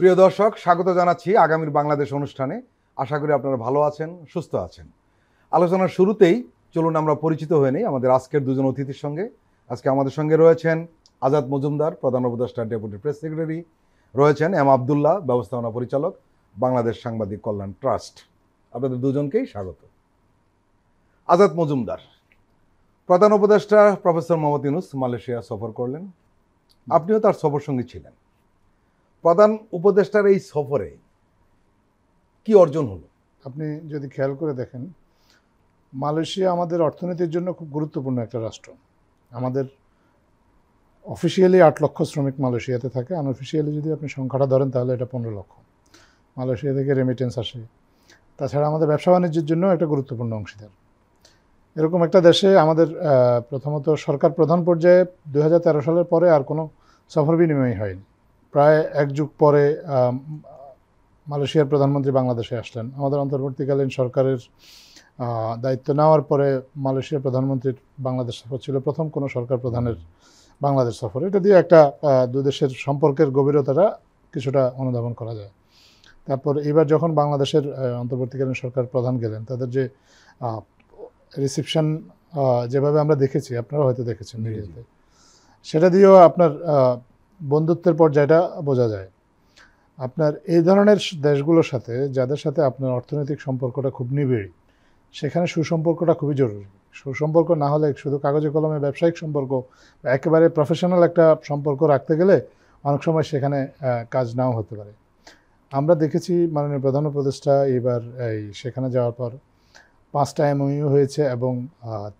প্রিয় দর্শক, স্বাগত জানাচ্ছি আগামীর বাংলাদেশ অনুষ্ঠানে। আশা করি আপনারা ভালো আছেন, সুস্থ আছেন। আলোচনার শুরুতেই চলুন আমরা পরিচিত হয়ে নিই আমাদের আজকের দুজন অতিথির সঙ্গে। আজকে আমাদের সঙ্গে রয়েছেন আজাদ মজুমদার, প্রধান উপদেষ্টা, ডেপুটি প্রেস সেক্রেটারি। রয়েছেন এম আবদুল্লাহ, ব্যবস্থাপনা পরিচালক, বাংলাদেশ সাংবাদিক কল্যাণ ট্রাস্ট। আপনাদের দুজনকেই স্বাগত। আজাদ মজুমদার, প্রধান উপদেষ্টা প্রফেসর মোহাম্মদ ইউনূস মালয়েশিয়া সফর করলেন, আপনিও তার সফর সঙ্গী ছিলেন। প্রধান উপদেষ্টার এই সফরে কি অর্জন হলো? আপনি যদি খেয়াল করে দেখেন, মালয়েশিয়া আমাদের অর্থনীতির জন্য খুব গুরুত্বপূর্ণ একটা রাষ্ট্র। আমাদের অফিসিয়ালি 8 লক্ষ শ্রমিক মালয়েশিয়াতে থাকে, আনঅফিসিয়ালি যদি আপনি সংখ্যাটা ধরেন তাহলে এটা 15 লক্ষ। মালয়েশিয়া থেকে রেমিটেন্স আসে। তাছাড়া আমাদের ব্যবসা বাণিজ্যের জন্য একটা গুরুত্বপূর্ণ অংশীদার। এরকম একটা দেশে আমাদের প্রথমত সরকার প্রধান পর্যায়ে 2013 সালের পরে আর কোনো সফর বিনিময় হয়নি। প্রায় এক যুগ পরে মালয়েশিয়ার প্রধানমন্ত্রী বাংলাদেশে আসলেন। আমাদের অন্তর্বর্তীকালীন সরকারের দায়িত্ব নেওয়ার পরে মালয়েশিয়ার প্রধানমন্ত্রীর বাংলাদেশ সফর ছিল প্রথম কোনো সরকার প্রধানের বাংলাদেশ সফর। এটা দিয়ে একটা দুই দেশের সম্পর্কের গভীরতাটা কিছুটা অনুধাবন করা যায়। তারপর এবার যখন বাংলাদেশের অন্তর্বর্তীকালীন সরকার প্রধান গেলেন, তাদের যে রিসিপশন যেভাবে আমরা দেখেছি, আপনারা হয়তো দেখেছেন মিডিয়াতে, সেটা দিয়েও আপনার বন্ধুত্বের পর্যায়টা বোঝা যায়। আপনার এই ধরনের দেশগুলোর সাথে, যাদের সাথে আপনার অর্থনৈতিক সম্পর্কটা খুব নিবিড়, সেখানে সুসম্পর্কটা খুবই জরুরি। সুসম্পর্ক না হলে শুধু কাগজে কলমে ব্যবসায়িক সম্পর্ক, একেবারে প্রফেশনাল একটা সম্পর্ক রাখতে গেলে অনেক সময় সেখানে কাজ নাও হতে পারে। আমরা দেখেছি মাননীয় প্রধান উপদেষ্টা এবার সেখানে যাওয়ার পর 5টা এমওইউ হয়েছে এবং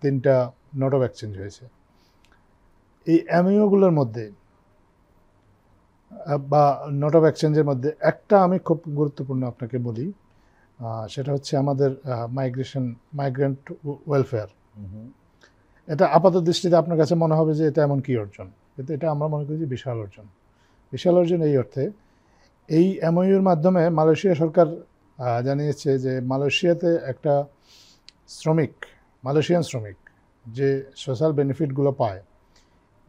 3টা নোট অফ এক্সচেঞ্জ হয়েছে। এই এমওইউগুলোর মধ্যে বা নোট অফ এক্সচেঞ্জের মধ্যে একটা আমি খুব গুরুত্বপূর্ণ আপনাকে বলি, সেটা হচ্ছে আমাদের মাইগ্রেন্ট ওয়েলফেয়ার। এটা আপাত দৃষ্টিতে আপনার কাছে মনে হবে যে এটা এমন কী অর্জন, কিন্তু এটা আমরা মনে করি যে বিশাল অর্জন। বিশাল অর্জন এই অর্থে, এই এমওইউর মাধ্যমে মালয়েশিয়া সরকার জানিয়েছে যে মালয়েশিয়াতে একটা মালয়েশিয়ান শ্রমিক যে সোশ্যাল বেনিফিটগুলো পায়,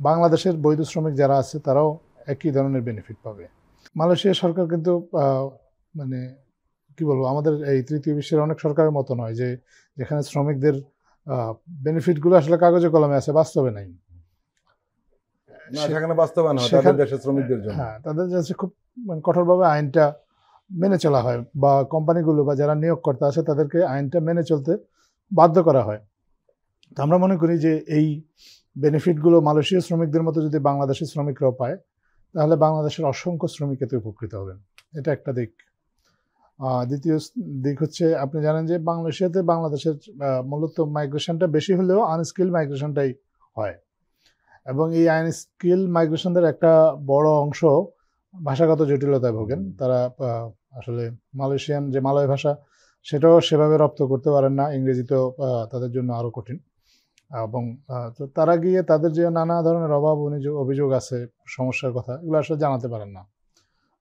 বাংলাদেশের বৈধ শ্রমিক যারা আছে তারাও একই ধরনের বেনিফিট পাবে। মালয়েশিয়া সরকার কিন্তু মানে কি বলবো, আমাদের এই তৃতীয় বিশ্বের অনেক সরকারের মতো নয় যে যেখানে শ্রমিকদের বেনিফিটগুলো আসলে কাগজে কলমে আছে, বাস্তবে নাই। সেখানে বাস্তবায়ন হয় তাদের দেশের শ্রমিকদের জন্য। হ্যাঁ, তাদের কাছে খুব কঠোরভাবে আইনটা মেনে চলা হয়, বা কোম্পানিগুলো বা যারা নিয়োগকর্তা আছে তাদেরকে আইনটা মেনে চলতে বাধ্য করা হয়। তো আমরা মনে করি যে এই বেনিফিটগুলো মালয়েশীয় শ্রমিকদের মতো যদি বাংলাদেশের শ্রমিকরাও পায়, তাহলে বাংলাদেশের অসংখ্য শ্রমিক এতে উপকৃত হবেন। এটা একটা দিক। দ্বিতীয় দিক হচ্ছে, আপনি জানেন যে মালয়েশিয়াতে বাংলাদেশের মূলত মাইগ্রেশনটা বেশি হলেও আনস্কিল মাইগ্রেশনটাই হয়, এবং এই আনস্কিল মাইগ্রেশনদের একটা বড় অংশ ভাষাগত জটিলতায় ভোগেন। তারা আসলে মালয়েশিয়ান যে মালয় ভাষা, সেটাও সেভাবে রপ্ত করতে পারেন না। ইংরেজিতেও তাদের জন্য আরও কঠিন, এবং তো তারা গিয়ে তাদের যে নানা ধরনের অভিযোগ আছে, সমস্যার কথা, এগুলো আসলে জানাতে পারেন না।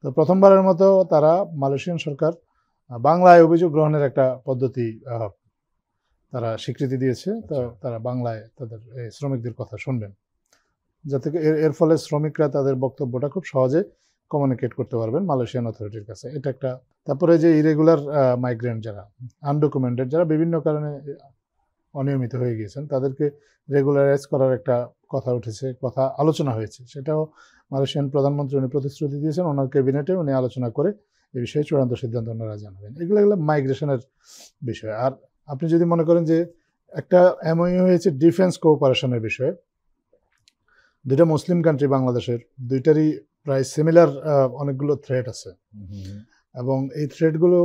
তো প্রথমবারের মতো তারা মালয়েশিয়ান সরকার বাংলায় অভিযোগ গ্রহণের একটা পদ্ধতি তারা স্বীকৃতি দিয়েছে। তো তারা বাংলায় তাদের শ্রমিকদের কথা শুনবেন, যাতে এর ফলে শ্রমিকরা তাদের বক্তব্যটা খুব সহজে কমিউনিকেট করতে পারবেন মালয়েশিয়ান অথরিটির কাছে। এটা একটা। তারপরে যে ইরেগুলার মাইগ্রেন্ট, যারা আনডকুমেন্টেড, যারা বিভিন্ন কারণে অনিয়মিত হয়ে গিয়েছেন, তাদেরকে রেগুলারাইজ করার একটা কথা উঠেছে, কথা আলোচনা হয়েছে। সেটাও মালয়েশিয়ান প্রধানমন্ত্রী উনি প্রতিশ্রুতি দিয়েছেন, ওনার ক্যাবিনেটে উনি আলোচনা করে এই বিষয়ে চূড়ান্ত সিদ্ধান্ত ওনারা জানাবেন। এগুলো মাইগ্রেশনের বিষয়। আর আপনি যদি মনে করেন যে একটা এমওইউ হয়েছে ডিফেন্স কোঅপারেশনের বিষয়ে, দুইটা মুসলিম কান্ট্রি বাংলাদেশের, দুইটারই প্রায় সিমিলার অনেকগুলো থ্রেট আছে, এবং এই থ্রেটগুলো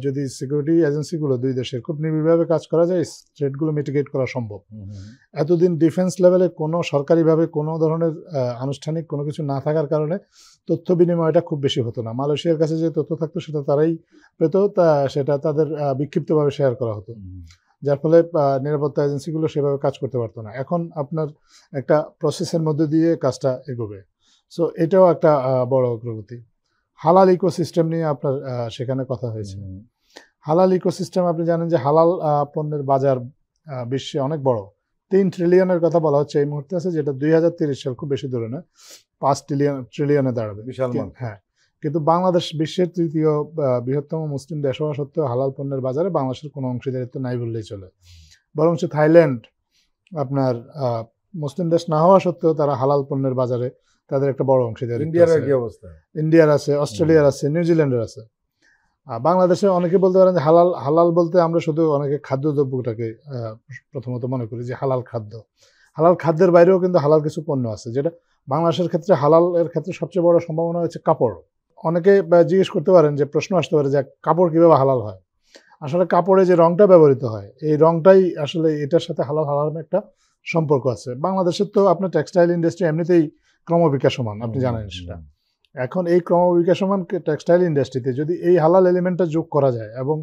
যদি সিকিউরিটি এজেন্সিগুলো দুই দেশের খুব নিবিড়ভাবে কাজ করা যায়, থ্রেটগুলো মিটিগেট করা সম্ভব। এতদিন ডিফেন্স লেভেলে কোনো সরকারিভাবে কোনো ধরনের আনুষ্ঠানিক কোনো কিছু না থাকার কারণে তথ্য বিনিময়টা খুব বেশি হতো না। মালয়েশিয়ার কাছে যে তথ্য থাকতো সেটা তারাই পেত, সেটা তাদের বিক্ষিপ্তভাবে শেয়ার করা হতো, যার ফলে নিরাপত্তা এজেন্সিগুলো সেভাবে কাজ করতে পারতো না। এখন আপনার একটা প্রসেসের মধ্যে দিয়ে কাজটা এগোবে। সো এটাও একটা বড় অগ্রগতি। হালাল ইকোসিস্টেম নিয়ে আপনার সেখানে কথা হয়েছে। হালাল ইকোসিস্টেম, আপনি জানেন যে হালাল পণ্যের বাজার বিশ্বে অনেক বড়। 3 ট্রিলিয়নের কথা বলা হচ্ছে এই মুহূর্তে আছে, যেটা 2030 সাল, খুব বেশি দূরে না, 5 ট্রিলিয়নে দাঁড়াবে। বিশাল। হ্যাঁ, কিন্তু বাংলাদেশ বিশ্বের তৃতীয় বৃহত্তম মুসলিম দেশ হওয়া সত্ত্বেও হালাল পণ্যের বাজারে বাংলাদেশের কোনো অংশীদারিত্ব নাই বললেই চলে। বরঞ্চ থাইল্যান্ড আপনার মুসলিম দেশ না হওয়া সত্ত্বেও তারা হালাল পণ্যের বাজারে তাদের একটা বড় অংশীদারিত্ব ইন্ডিয়ার আছে। কি অবস্থা? ইন্ডিয়ার আছে, অস্ট্রেলিয়ার আছে, নিউজিল্যান্ডের আছে। বাংলাদেশে অনেকে বলতে পারেন যে হালাল হালাল বলতে আমরা শুধু অনেকে খাদ্যদ্রব্যটাকে প্রথমত মনে করি যে হালাল খাদ্য। হালাল খাদ্যের বাইরেও কিন্তু হালাল কিছু পণ্য আছে, যেটা বাংলাদেশের ক্ষেত্রে হালালের ক্ষেত্রে সবচেয়ে বড় সম্ভাবনা হচ্ছে কাপড়। অনেকে জিজ্ঞেস করতে পারেন যে প্রশ্ন আসতে পারে যে কাপড় কিভাবে হালাল হয়। আসলে কাপড়ে যে রংটা ব্যবহৃত হয় এই রংটাই আসলে এটার সাথে হালাল একটা সম্পর্ক আছে। বাংলাদেশের তো আপনার টেক্সটাইল ইন্ডাস্ট্রি এমনিতেই ক্রমবিকাশমান, আপনি জানেন সেটা। এখন এই ক্রমবিকাশমান টেক্সটাইল ইন্ডাস্ট্রিতে যদি এই হালাল এলিমেন্টটা যোগ করা যায় এবং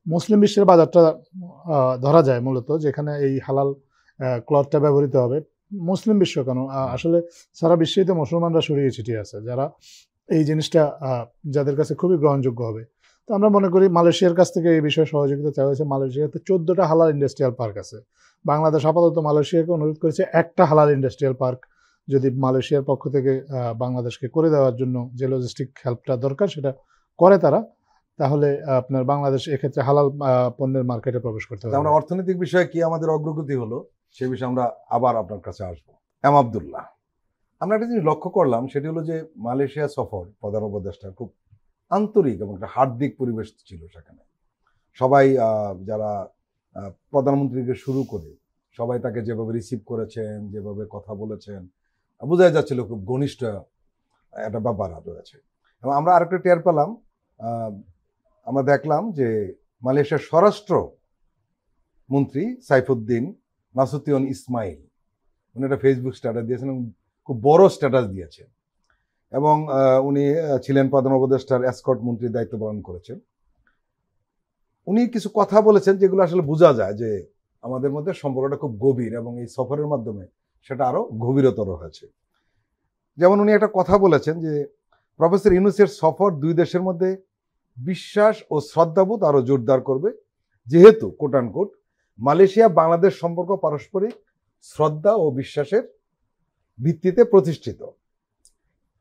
মুসলিম বিশ্বের বাজারটা ধরা যায় মূলত যেখানে এই হালাল ক্লথটা ব্যবহৃত হবে, মুসলিম বিশ্ব কেন আসলে সারা বিশ্বেই তো মুসলমানরা ছড়িয়ে ছিটিয়ে আছে যারা এই জিনিসটা যাদের কাছে খুবই গ্রহণযোগ্য হবে। তো আমরা মনে করি মালয়েশিয়ার কাছ থেকে এই বিষয়ে সহযোগিতা চাওয়া হয়েছে। মালয়েশিয়াতে 14টা হালাল ইন্ডাস্ট্রিয়াল পার্ক আছে। বাংলাদেশ আপাতত মালয়েশিয়াকে অনুরোধ করেছে একটা হালাল ইন্ডাস্ট্রিয়াল পার্ক যদি মালয়েশিয়ার পক্ষ থেকে বাংলাদেশকে করে দেওয়ার জন্য যে লজিস্টিক হেল্পটা দরকার সেটা করে তারা, তাহলে আপনার বাংলাদেশ এক্ষেত্রে হালাল পণ্যের মার্কেটে প্রবেশ করতে পারবে। আমরা অর্থনৈতিক বিষয়ে কি আমাদের অগ্রগতি হলো সে বিষয়ে আমরা আবার আপনার কাছে আসবো। আব্দুল্লাহ, আমরা একটা জিনিস লক্ষ্য করলাম, সেটি হলো যে মালয়েশিয়া সফর প্রধান উপদেষ্টা খুব আন্তরিক এবং একটা হার্দিক পরিবেশ ছিল সেখানে। সবাই যারা প্রধানমন্ত্রীকে শুরু করে সবাই তাকে যেভাবে রিসিভ করেছেন, যেভাবে কথা বলেছেন, বোঝাই যাচ্ছিল খুব ঘনিষ্ঠ একটা ব্যাপার রয়েছে। এবং আমরা আরেকটা টের পেলাম, আমরা দেখলাম যে মালয়েশিয়ার স্বরাষ্ট্র মন্ত্রী সাইফুদ্দিন নাসুতিয়ন ইসমাইল উনি একটা ফেসবুক স্ট্যাটাস দিয়েছেন, খুব বড় স্ট্যাটাস দিয়েছেন। এবং উনি ছিলেন প্রধান উপদেষ্টার এসকর্ট মন্ত্রীর দায়িত্ব পালন করেছেন। উনি কিছু কথা বলেছেন যেগুলো আসলে বোঝা যায় যে আমাদের মধ্যে সম্পর্কটা খুব গভীর এবং এই সফরের মাধ্যমে সেটা আরো গভীরতর হয়েছে। যেমন উনি একটা কথা বলেছেন যে প্রফেসর ইউনূসের সফর দুই দেশের মধ্যে বিশ্বাস ও শ্রদ্ধাবোধ আরো জোরদার করবে, যেহেতু কোট আনকোট মালয়েশিয়া বাংলাদেশ সম্পর্ক পারস্পরিক শ্রদ্ধা ও বিশ্বাসের ভিত্তিতে প্রতিষ্ঠিত।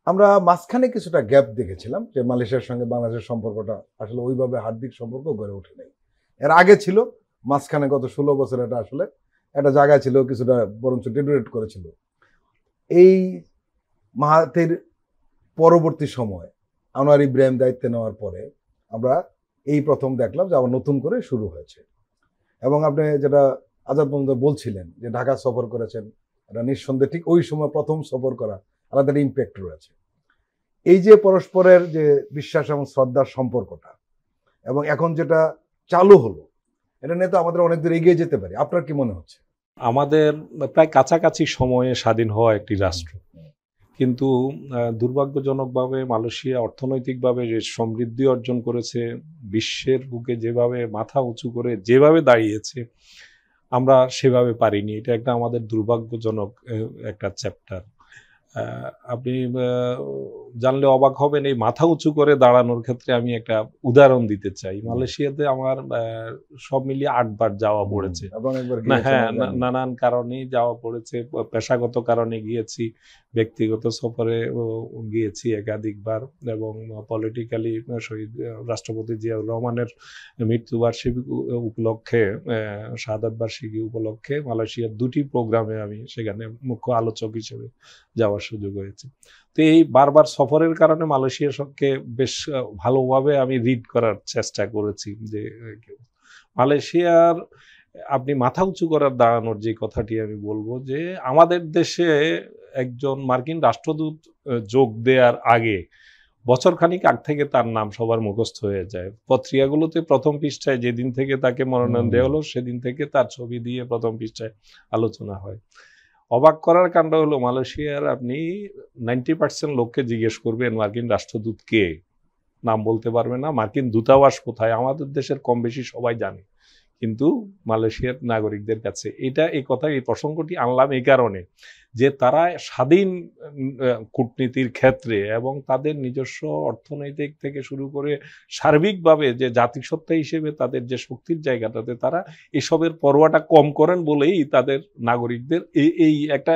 আমরা মাঝখানে কিছুটা গ্যাপ দেখেছিলাম যে মালয়েশিয়ার সঙ্গে বাংলাদেশের সম্পর্কটা আসলে ওইভাবে হার্দিক সম্পর্ক গড়ে ওঠে নাই। এর আগে ছিল, মাঝখানে গত 16 বছর এটা আসলে একটা জায়গায় ছিল, কিছুটা বরঞ্চ ডিটোরেট করেছিল। এই মাহাথির পরবর্তী সময় আনোয়ার ইব্রাহিম দায়িত্বে নেওয়ার পরে আমরা এই প্রথম দেখলাম যে আবার নতুন করে শুরু হয়েছে। এবং আপনি যেটা আজাদ বন্ধু বলছিলেন যে ঢাকা সফর করেছেন, এটা নিঃসন্দেহে ঠিক ওই সময় প্রথম সফর করা আলাদা ইম্প্যাক্ট রয়েছে। এই যে পরস্পরের যে বিশ্বাস এবং শ্রদ্ধার সম্পর্কটা এবং এখন যেটা চালু হলো, এটা নিয়ে তো আমাদের অনেক দূর এগিয়ে যেতে পারি। আপনার কি মনে হচ্ছে? আমাদের প্রায় কাছাকাছি সময়ে স্বাধীন হওয়া একটি রাষ্ট্র, কিন্তু দুর্ভাগ্যজনকভাবে মালয়েশিয়া অর্থনৈতিকভাবে যে সমৃদ্ধি অর্জন করেছে, বিশ্বের বুকে যেভাবে মাথা উঁচু করে যেভাবে দাঁড়িয়েছে, আমরা সেভাবে পারিনি। এটা একটা আমাদের দুর্ভাগ্যজনক একটা চ্যাপ্টার। আপনি জানলে অবাক হবেন, এই মাথা উঁচু করে দাঁড়ানোর ক্ষেত্রে আমি একটা উদাহরণ দিতে চাই। মালয়েশিয়াতে আমার সব মিলিয়ে 8 বার যাওয়া পড়েছে। হ্যাঁ, নানান কারণেই যাওয়া পড়েছে। পেশাগত কারণে গিয়েছি, ব্যক্তিগত সফরে গিয়েছি একাধিকবার, এবং পলিটিক্যালি শহীদ রাষ্ট্রপতি জিয়াউর রহমানের মৃত্যুবার্ষিকী উপলক্ষে, শাহাদাত বার্ষিকী উপলক্ষে মালয়েশিয়ার 2টি প্রোগ্রামে আমি সেখানে মুখ্য আলোচক হিসেবে যাওয়ার সুযোগ হয়েছে। তো এই বারবার সফরের কারণে মালয়েশিয়ার সঙ্গে বেশ ভালোভাবে আমি রিড করার চেষ্টা করেছি যে মালয়েশিয়ার আপনি মাথা উঁচু করার দাঁড়ানোর যে কথাটি আমি বলবো, যে আমাদের দেশে একজন মার্কিন রাষ্ট্রদূত যোগ দেওয়ার আগে বছরখানিক আগ থেকে তার নাম সবার মুখস্থ হয়ে যায়। পত্রিকাগুলোতে প্রথম পৃষ্ঠায় যেদিন থেকে তাকে মনোনয়ন দেওয়া হলো সেদিন থেকে তার ছবি দিয়ে প্রথম পৃষ্ঠায় আলোচনা হয়। অবাক করার কাণ্ড হলো, মালয়েশিয়ার আপনি 90% লোককে জিজ্ঞেস করবেন মার্কিন রাষ্ট্রদূত কে, নাম বলতে পারবে না। মার্কিন দূতাবাস কোথায়, আমাদের দেশের কম বেশি সবাই জানে, কিন্তু মালয়েশিয়ার নাগরিকদের কাছে এই কথা, এই প্রসঙ্গটি আনলাম এই কারণে যে তারা স্বাধীন কূটনীতির ক্ষেত্রে এবং তাদের নিজস্ব অর্থনৈতিক থেকে শুরু করে সার্বিকভাবে যে জাতিসত্তা হিসেবে তাদের যে শক্তির জায়গাটাতে তারা এসবের পরোয়াটা কম করেন বলেই তাদের নাগরিকদের এই একটা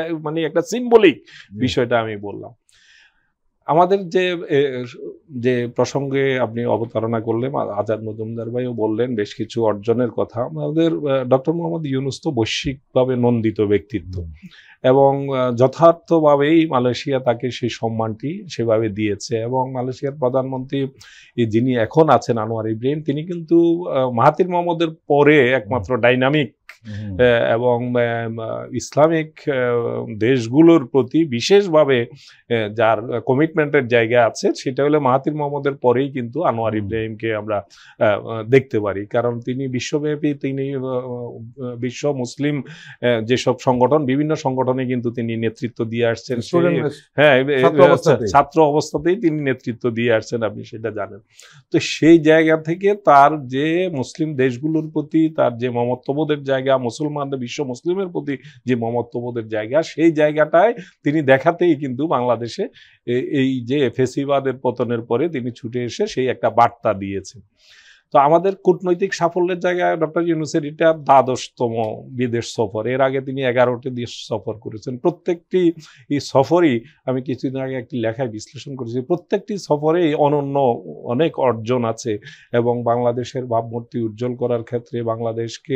একটা সিম্বলিক বিষয়টা আমি বললাম। আমাদের যে প্রসঙ্গে আপনি অবতারণা করলেন, আজাদ মজুমদার ভাইও বললেন বেশ কিছু অর্জনের কথা। আমাদের ডক্টর মোহাম্মদ ইউনূস তো বৈশ্বিকভাবে নন্দিত ব্যক্তিত্ব, এবং যথার্থভাবেই মালয়েশিয়া তাকে সেই সম্মানটি সেভাবে দিয়েছে। এবং মালয়েশিয়ার প্রধানমন্ত্রী যিনি এখন আছেন, আনোয়ার ইব্রাহিম, তিনি কিন্তু মাহাথির মোহাম্মদের পরে একমাত্র ডাইনামিক এবং ইসলামিক দেশগুলোর প্রতি বিশেষভাবে যার কমিটমেন্টের জায়গা আছে, সেটা হলো মাহাথির মোহাম্মদের পরেই কিন্তু আনোয়ার ইব্রাহিমকে আমরা দেখতে পারি। কারণ তিনি বিশ্বব্যাপী, তিনি বিশ্ব মুসলিম যেসব সংগঠন, বিভিন্ন সংগঠনে কিন্তু তিনি নেতৃত্ব দিয়ে আসছেন। হ্যাঁ, ছাত্র অবস্থাতেই তিনি নেতৃত্ব দিয়ে আসছেন, আপনি সেটা জানেন। তো সেই জায়গা থেকে তার যে মুসলিম দেশগুলোর প্রতি তার যে মমত্ববোধের জায়গা, মুসলমানদের, বিশ্ব মুসলিমের প্রতি যে মমত্ববোধের জায়গা, সেই জায়গাটায় তিনি দেখাতেই কিন্তু বাংলাদেশে এই যে ফেসিবাদের পতনের পরে তিনি ছুটে এসে সেই একটা বার্তা দিয়েছেন। তো আমাদের কূটনৈতিক সাফল্যের জায়গায় ডক্টর ইউনূসের এটা ১২তম বিদেশ সফর। এর আগে তিনি ১১টি দেশ সফর করেছেন। প্রত্যেকটি এই সফরই, আমি কিছুদিন আগে একটি লেখায় বিশ্লেষণ করেছি, প্রত্যেকটি সফরেই অনন্য অনেক অর্জন আছে, এবং বাংলাদেশের ভাবমূর্তি উজ্জ্বল করার ক্ষেত্রে, বাংলাদেশকে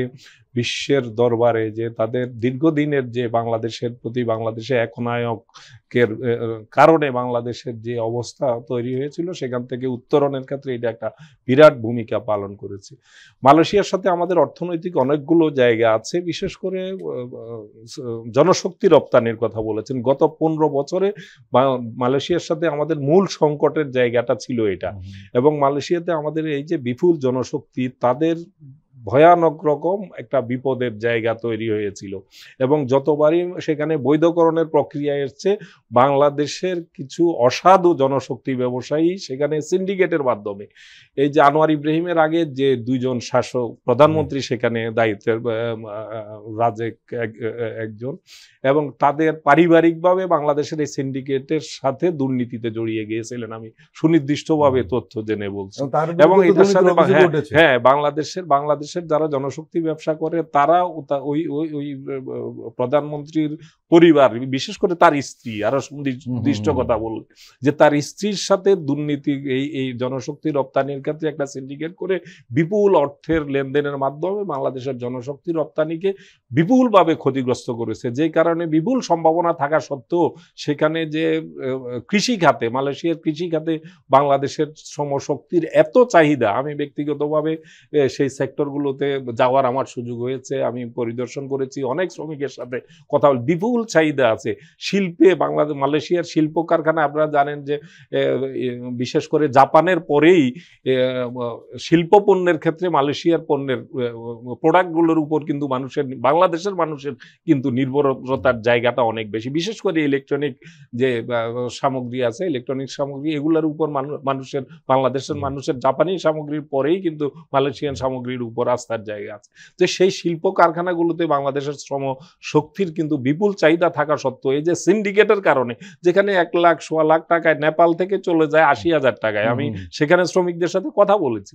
বিশ্বের দরবারে যে তাদের দীর্ঘদিনের যে বাংলাদেশের প্রতি, বাংলাদেশে একনায়কের কারণে বাংলাদেশের যে অবস্থা তৈরি হয়েছিল, সেখান থেকে উত্তরণের ক্ষেত্রে এটা একটা বিরাট ভূমিকা পালন করেছে। মালয়েশিয়ার সাথে আমাদের অর্থনৈতিক অনেকগুলো জায়গা আছে, বিশেষ করে জনশক্তি রপ্তানির কথা বলেছেন। গত ১৫ বছরে মালয়েশিয়ার সাথে আমাদের মূল সংকটের জায়গাটা ছিল এটা, এবং মালয়েশিয়াতে আমাদের এই যে বিপুল জনশক্তি, তাদের ভয়ানক রকম একটা বিপদের জায়গা তৈরি হয়েছিল, এবং যতবারই সেখানে বৈধকরণের প্রক্রিয়া এসছে, বাংলাদেশের কিছু অসাধু জনশক্তি ব্যবসায়ী সেখানে সিন্ডিকেটের মাধ্যমে, এই যে আনোয়ার ইব্রাহিমের আগে যে দুইজন শাসক প্রধানমন্ত্রী সেখানে দায়িত্বের, রাজেক একজন, এবং তাদের পারিবারিকভাবে বাংলাদেশের এই সিন্ডিকেটের সাথে দুর্নীতিতে জড়িয়ে গিয়েছিলেন, আমি সুনির্দিষ্টভাবে তথ্য জেনে বলছি। এবং এটার সাথে হ্যাঁ, বাংলাদেশের যারা জনশক্তি ব্যবসা করে, তারা ওই প্রধানমন্ত্রীর পরিবার, বিশেষ করে তার স্ত্রী, আরো সুনির্দিষ্ট কথা বলল যে তার স্ত্রীর সাথে দুর্নীতি, এই জনশক্তি রপ্তানির ক্ষেত্রে একটা সিন্ডিকেট করে বিপুল অর্থের লেনদেনের মাধ্যমে বাংলাদেশের জনশক্তি রপ্তানিকে বিপুলভাবে ক্ষতিগ্রস্ত করেছে। যে কারণে বিপুল সম্ভাবনা থাকা সত্ত্বেও সেখানে যে কৃষি খাতে, মালয়েশিয়ার কৃষি খাতে বাংলাদেশের শ্রমশক্তির এত চাহিদা, আমি ব্যক্তিগতভাবে সেই সেক্টরগুলোতে যাওয়ার আমার সুযোগ হয়েছে, আমি পরিদর্শন করেছি, অনেক শ্রমিকের সাথে কথা বল, বিপুল চাহিদা আছে শিল্পে। মালয়েশিয়ার শিল্প কারখানা, আপনারা জানেন যে বিশেষ করে জাপানের পরেই শিল্প পণ্যের ক্ষেত্রে মালয়েশিয়ার পণ্যের প্রোডাক্টগুলোর উপর কিন্তু বাংলাদেশের মানুষের কিন্তু নির্ভরতার জায়গাটা অনেক বেশি, বিশেষ করে ইলেকট্রনিক যে সামগ্রী আছে, ইলেকট্রনিক সামগ্রী, এগুলোর উপর বাংলাদেশের মানুষের জাপানি সামগ্রীর পরেই কিন্তু মালয়েশিয়ান সামগ্রীর উপর আস্থার জায়গা আছে। তো সেই শিল্প কারখানাগুলোতে বাংলাদেশের শ্রম শক্তির কিন্তু বিপুল চাহিদা থাকা সত্ত্বেও এই যে সিন্ডিকেটের কারণে, যেখানে ১ লাখ, ১.৫ লাখ টাকায় নেপাল থেকে চলে যায় ৮০,০০০ টাকায়, আমি সেখানে শ্রমিকদের সাথে কথা বলেছি,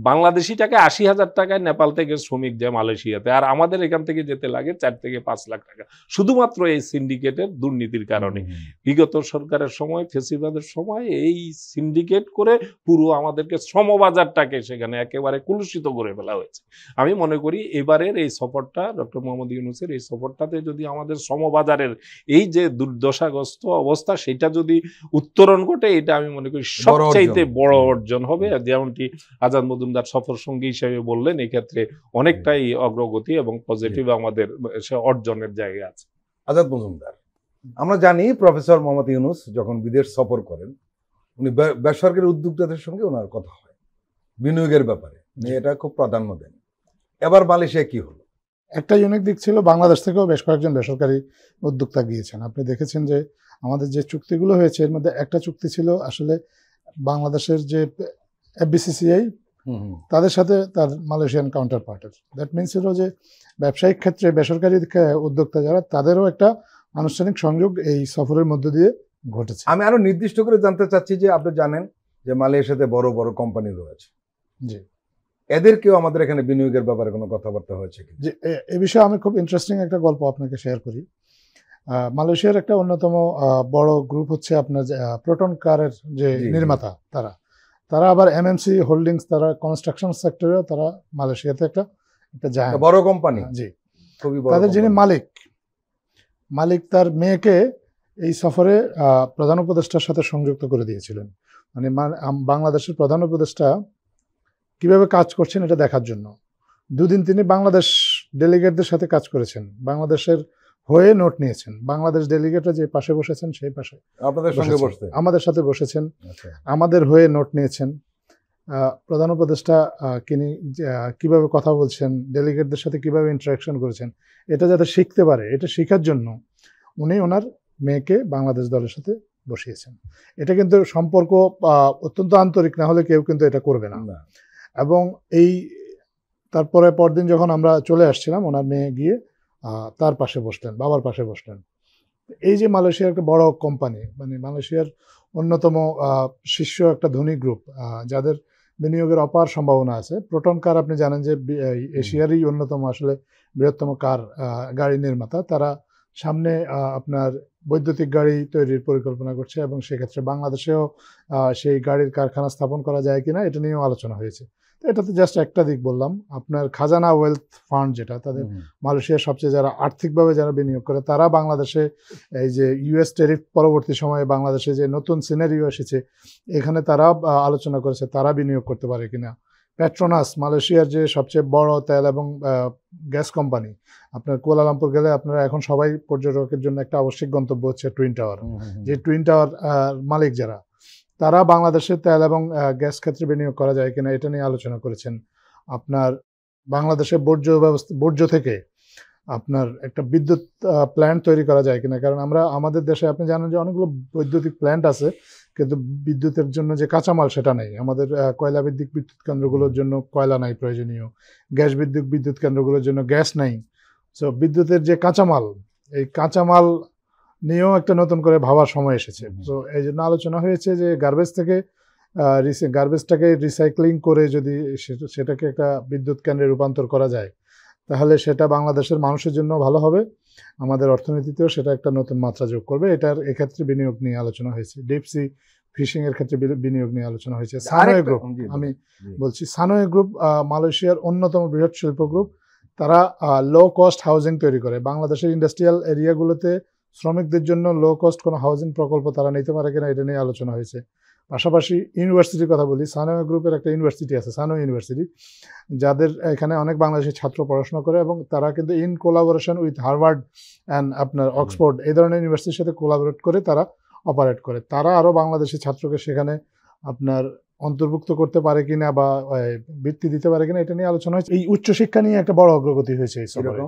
বাংলাদেশি টাকায় ৮০,০০০ টাকায় নেপাল থেকে শ্রমিক যায় মালয়েশিয়াতে, আর আমাদের এখান থেকে যেতে লাগে ৪ থেকে ৫ লাখ টাকা, শুধুমাত্র এই সিন্ডিকেটের দুর্নীতির কারণে। বিগত সরকারের সময়, ফেসিবাদের সময় এই সিন্ডিকেট করে পুরো আমাদেরকে শ্রমবাজারটাকে সেখানে একেবারে কুলুষিত করে ফেলা হয়েছে। আমি মনে করি এবারের এই সফরটা, ডক্টর মোহাম্মদ ইউনূসের এই সফরটাতে যদি আমাদের শ্রমবাজারের এই যে দুর্দশাগ্রস্ত অবস্থা, সেটা যদি উত্তরণ ঘটে, এটা আমি মনে করি সবচাইতে বড় অর্জন হবে। যেমনটি আজাদ মজুমদার সফর সঙ্গী হিসেবে বললেন, এই ক্ষেত্রে অনেকটাই অগ্রগতি এবং পজিটিভ আমাদের অর্জনের জায়গা আছে। আজাদ মজুমদার, আমরা জানি প্রফেসর মোহাম্মদ ইউনূস যখন বিদেশ সফর করেন, উনি বেসরকারি উদ্যোক্তাদের সঙ্গে ওনার কথা হয় বিনিয়োগের ব্যাপারে, এটা খুব প্রাধান্য দেন। এবার মালয়েশিয়া কি হলো? একটা ইউনিক দিক ছিল, বাংলাদেশ থেকেও বেশ কয়েকজন বেসরকারি উদ্যোক্তা গিয়েছেন। আপনি দেখেছেন যে আমাদের যে চুক্তিগুলো হয়েছে, এর মধ্যে একটা চুক্তি ছিল আসলে বাংলাদেশের যে এফবিসিসিআই, তাদের সাথে তার মালয়েশিয়ান কাউন্টার পার্টের। দ্যাট মিনস ছিল যে ব্যবসায়িক ক্ষেত্রে বেসরকারি উদ্যোক্তা যারা, তাদেরও একটা আনুষ্ঠানিক সংযোগ এই সফরের মধ্য দিয়ে ঘটেছে। আমি আরো নির্দিষ্ট করে জানতে চাচ্ছি যে আপনি জানেন যে মালয়েশিয়াতে বড় বড় কোম্পানি রয়েছে, জি, এদেরকেও আমাদের এখানে বিনিয়োগের ব্যাপারে কোনো কথাবার্তা হয়েছে কি? যে এ বিষয়ে আমি খুব ইন্টারেস্টিং একটা গল্প আপনাকে শেয়ার করি। মালয়েশিয়ার একটা অন্যতম বড় গ্রুপ হচ্ছে আপনার প্রোটন কারের যে জি, জি। নির্মাতা, তারা আবার এমএমসি হোল্ডিংস, তারা কনস্ট্রাকশন সেক্টরেও তারা মালয়েশিয়াতে একটা একটা জায়ান্ট। বড় কোম্পানি, জি, খুবই বড় তাদের যিনি কোম্পানি। মালিক তার মেয়েকে এই সফরে প্রধান উপদেষ্টার সাথে সংযুক্ত করে দিয়েছিলেন, মানে বাংলাদেশের প্রধান উপদেষ্টা কিভাবে কাজ করছেন এটা দেখার জন্য। দুদিন তিনি বাংলাদেশ ডেলিগেটদের সাথে কাজ করেছেন, বাংলাদেশের হয়ে নোট নিয়েছেন। বাংলাদেশ ডেলিগেটরা যে পাশে বসেছেন সেই পাশে আপনাদের সঙ্গে বসতে? আমাদের সাথে বসেছেন, আচ্ছা। আমাদের হয়ে নোট নিয়েছেন। প্রধান উপদেষ্টা তিনি কিভাবে কথা বলছেন, ডেলিগেটদের সাথে কিভাবে ইন্টারাকশন করেছেন, এটা যাতে শিখতে পারে, এটা শেখার জন্য উনি ওনার মেয়েকে বাংলাদেশ দলের সাথে বসিয়েছেন। এটা কিন্তু সম্পর্ক অত্যন্ত আন্তরিক, না হলে কেউ কিন্তু এটা করবে না। এবং তারপরে পরদিন যখন আমরা চলে আসছিলাম, ওনার মেয়ে গিয়ে তার পাশে বসলেন, বাবার পাশে বসলেন। এই যে মালয়েশিয়ার একটা বড় কোম্পানি, মানে মালয়েশিয়ার অন্যতম শীর্ষ একটা ধনী গ্রুপ, যাদের বিনিয়োগের অপার সম্ভাবনা আছে। প্রোটন কার আপনি জানেন যে এশিয়ারই অন্যতম আসলে বৃহত্তম গাড়ি নির্মাতা। তারা সামনে আপনার বৈদ্যুতিক গাড়ি তৈরির পরিকল্পনা করছে, এবং সেক্ষেত্রে বাংলাদেশেও সেই গাড়ির কারখানা স্থাপন করা যায় কিনা এটা নিয়েও আলোচনা হয়েছে। তো এটাতে জাস্ট একটা দিক বললাম। আপনার খাজানা ওয়েলথ ফান্ড, যেটা তাদের মালয়েশিয়ার সবচেয়ে যারা আর্থিকভাবে যারা বিনিয়োগ করে, তারা বাংলাদেশে এই যে ইউএস টেরিফ পরবর্তী সময়ে বাংলাদেশে যে নতুন সিনারিও এসেছে, এখানে তারা আলোচনা করেছে তারা বিনিয়োগ করতে পারে কিনা। পেট্রোনাস, মালয়েশিয়ার যে সবচেয়ে বড় তেল এবং গ্যাস কোম্পানি, আপনার কুয়ালালামপুর গেলে আপনারা এখন সবাই পর্যটকের জন্য একটা আবশ্যিক গন্তব্য হচ্ছে টুইন টাওয়ার। যে টুইন টাওয়ার মালিক যারা, তারা বাংলাদেশের তেল এবং গ্যাস ক্ষেত্রে বিনিয়োগ করা যায় কিনা এটা নিয়ে আলোচনা করেছেন। আপনার বাংলাদেশের বর্জ্য থেকে আপনার একটা বিদ্যুৎ প্ল্যান্ট তৈরি করা যায় কিনা, কারণ আমাদের দেশে আপনি জানেন যে অনেকগুলো বৈদ্যুতিক প্ল্যান্ট আছে, কিন্তু বিদ্যুতের জন্য যে কাঁচামাল সেটা নেই। আমাদের কয়লা ভিত্তিক বিদ্যুৎ কেন্দ্রগুলোর জন্য কয়লা নাই প্রয়োজনীয়, গ্যাস ভিত্তিক বিদ্যুৎ কেন্দ্রগুলোর জন্য গ্যাস নাই। সো বিদ্যুতের যে কাঁচামাল, এই কাঁচামাল নিয়েও একটা নতুন করে ভাবার সময় এসেছে। তো এই জন্য আলোচনা হয়েছে যে গার্বেজটাকে রিসাইক্লিং করে যদি সেটাকে একটা বিদ্যুৎ কেন্দ্রে রূপান্তর করা যায়, তাহলে সেটা বাংলাদেশের মানুষের জন্য ভালো হবে, আমাদের অর্থনীতিতেও সেটা একটা নতুন মাত্রা যোগ করবে। এক্ষেত্রে বিনিয়োগ নিয়ে আলোচনা হয়েছে। ডিপসি ফিশিং এর ক্ষেত্রে বিনিয়োগ নিয়ে আলোচনা হয়েছে। সানোয়ে গ্রুপ, আমি বলছি সানোয়ে গ্রুপ মালয়েশিয়ার অন্যতম বৃহৎ শিল্প গ্রুপ। তারা লো কস্ট হাউজিং তৈরি করে। বাংলাদেশের ইন্ডাস্ট্রিয়াল এরিয়াগুলোতে শ্রমিকদের জন্য লো কস্ট কোনো হাউজিং প্রকল্প তারা নিতে পারে কিনা এটা নিয়ে আলোচনা হয়েছে। পাশাপাশি ইউনিভার্সিটির কথা বলি, সানোয়ে গ্রুপের একটা ইউনিভার্সিটি আছে, সানোয়ে ইউনিভার্সিটি, যাদের এখানে অনেক বাংলাদেশি ছাত্র পড়াশোনা করে, এবং তারা কিন্তু in collaboration with Harvard and আপনার অক্সফোর্ড এই ধরনের ইউনিভার্সিটির সাথে কোলাবোরেট করে তারা অপারেট করে। তারা আরও বাংলাদেশি ছাত্রকে সেখানে আপনার অন্তর্ভুক্ত করতে পারে কিনা বা বৃত্তি দিতে পারে কিনা এটা নিয়ে আলোচনা হয়েছে। এই উচ্চশিক্ষা নিয়ে একটা বড় অগ্রগতি হয়েছে এই সফরে।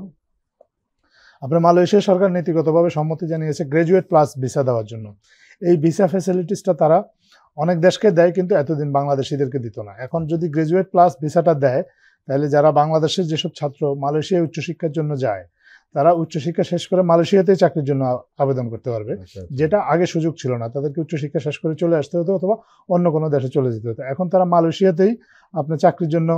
আপনার মালয়েশিয়া সরকার নীতিগতভাবে সম্মতি জানিয়েছে গ্রাজুয়েট প্লাস ভিসা দেওয়ার জন্য। এই ভিসা ফ্যাসিলিটিসটা তারা অনেক দেশকে দেয়, কিন্তু এতদিন বাংলাদেশিদেরকে দিত না। এখন যদি গ্রাজুয়েট প্লাস ভিসাটা দেয়, তাহলে যারা বাংলাদেশের যেসব ছাত্র মালয়েশিয়ায় উচ্চশিক্ষার জন্য যায়, তারা উচ্চশিক্ষা শেষ করে মালয়েশিয়াতেই চাকরির জন্য আবেদন করতে পারবে, যেটা আগে সুযোগ ছিল না। তাদেরকে উচ্চশিক্ষা শেষ করে চলে আসতে হতো অথবা অন্য কোনো দেশে চলে যেতে হতো। এখন তারা মালয়েশিয়াতেই আপনার চাকরির জন্য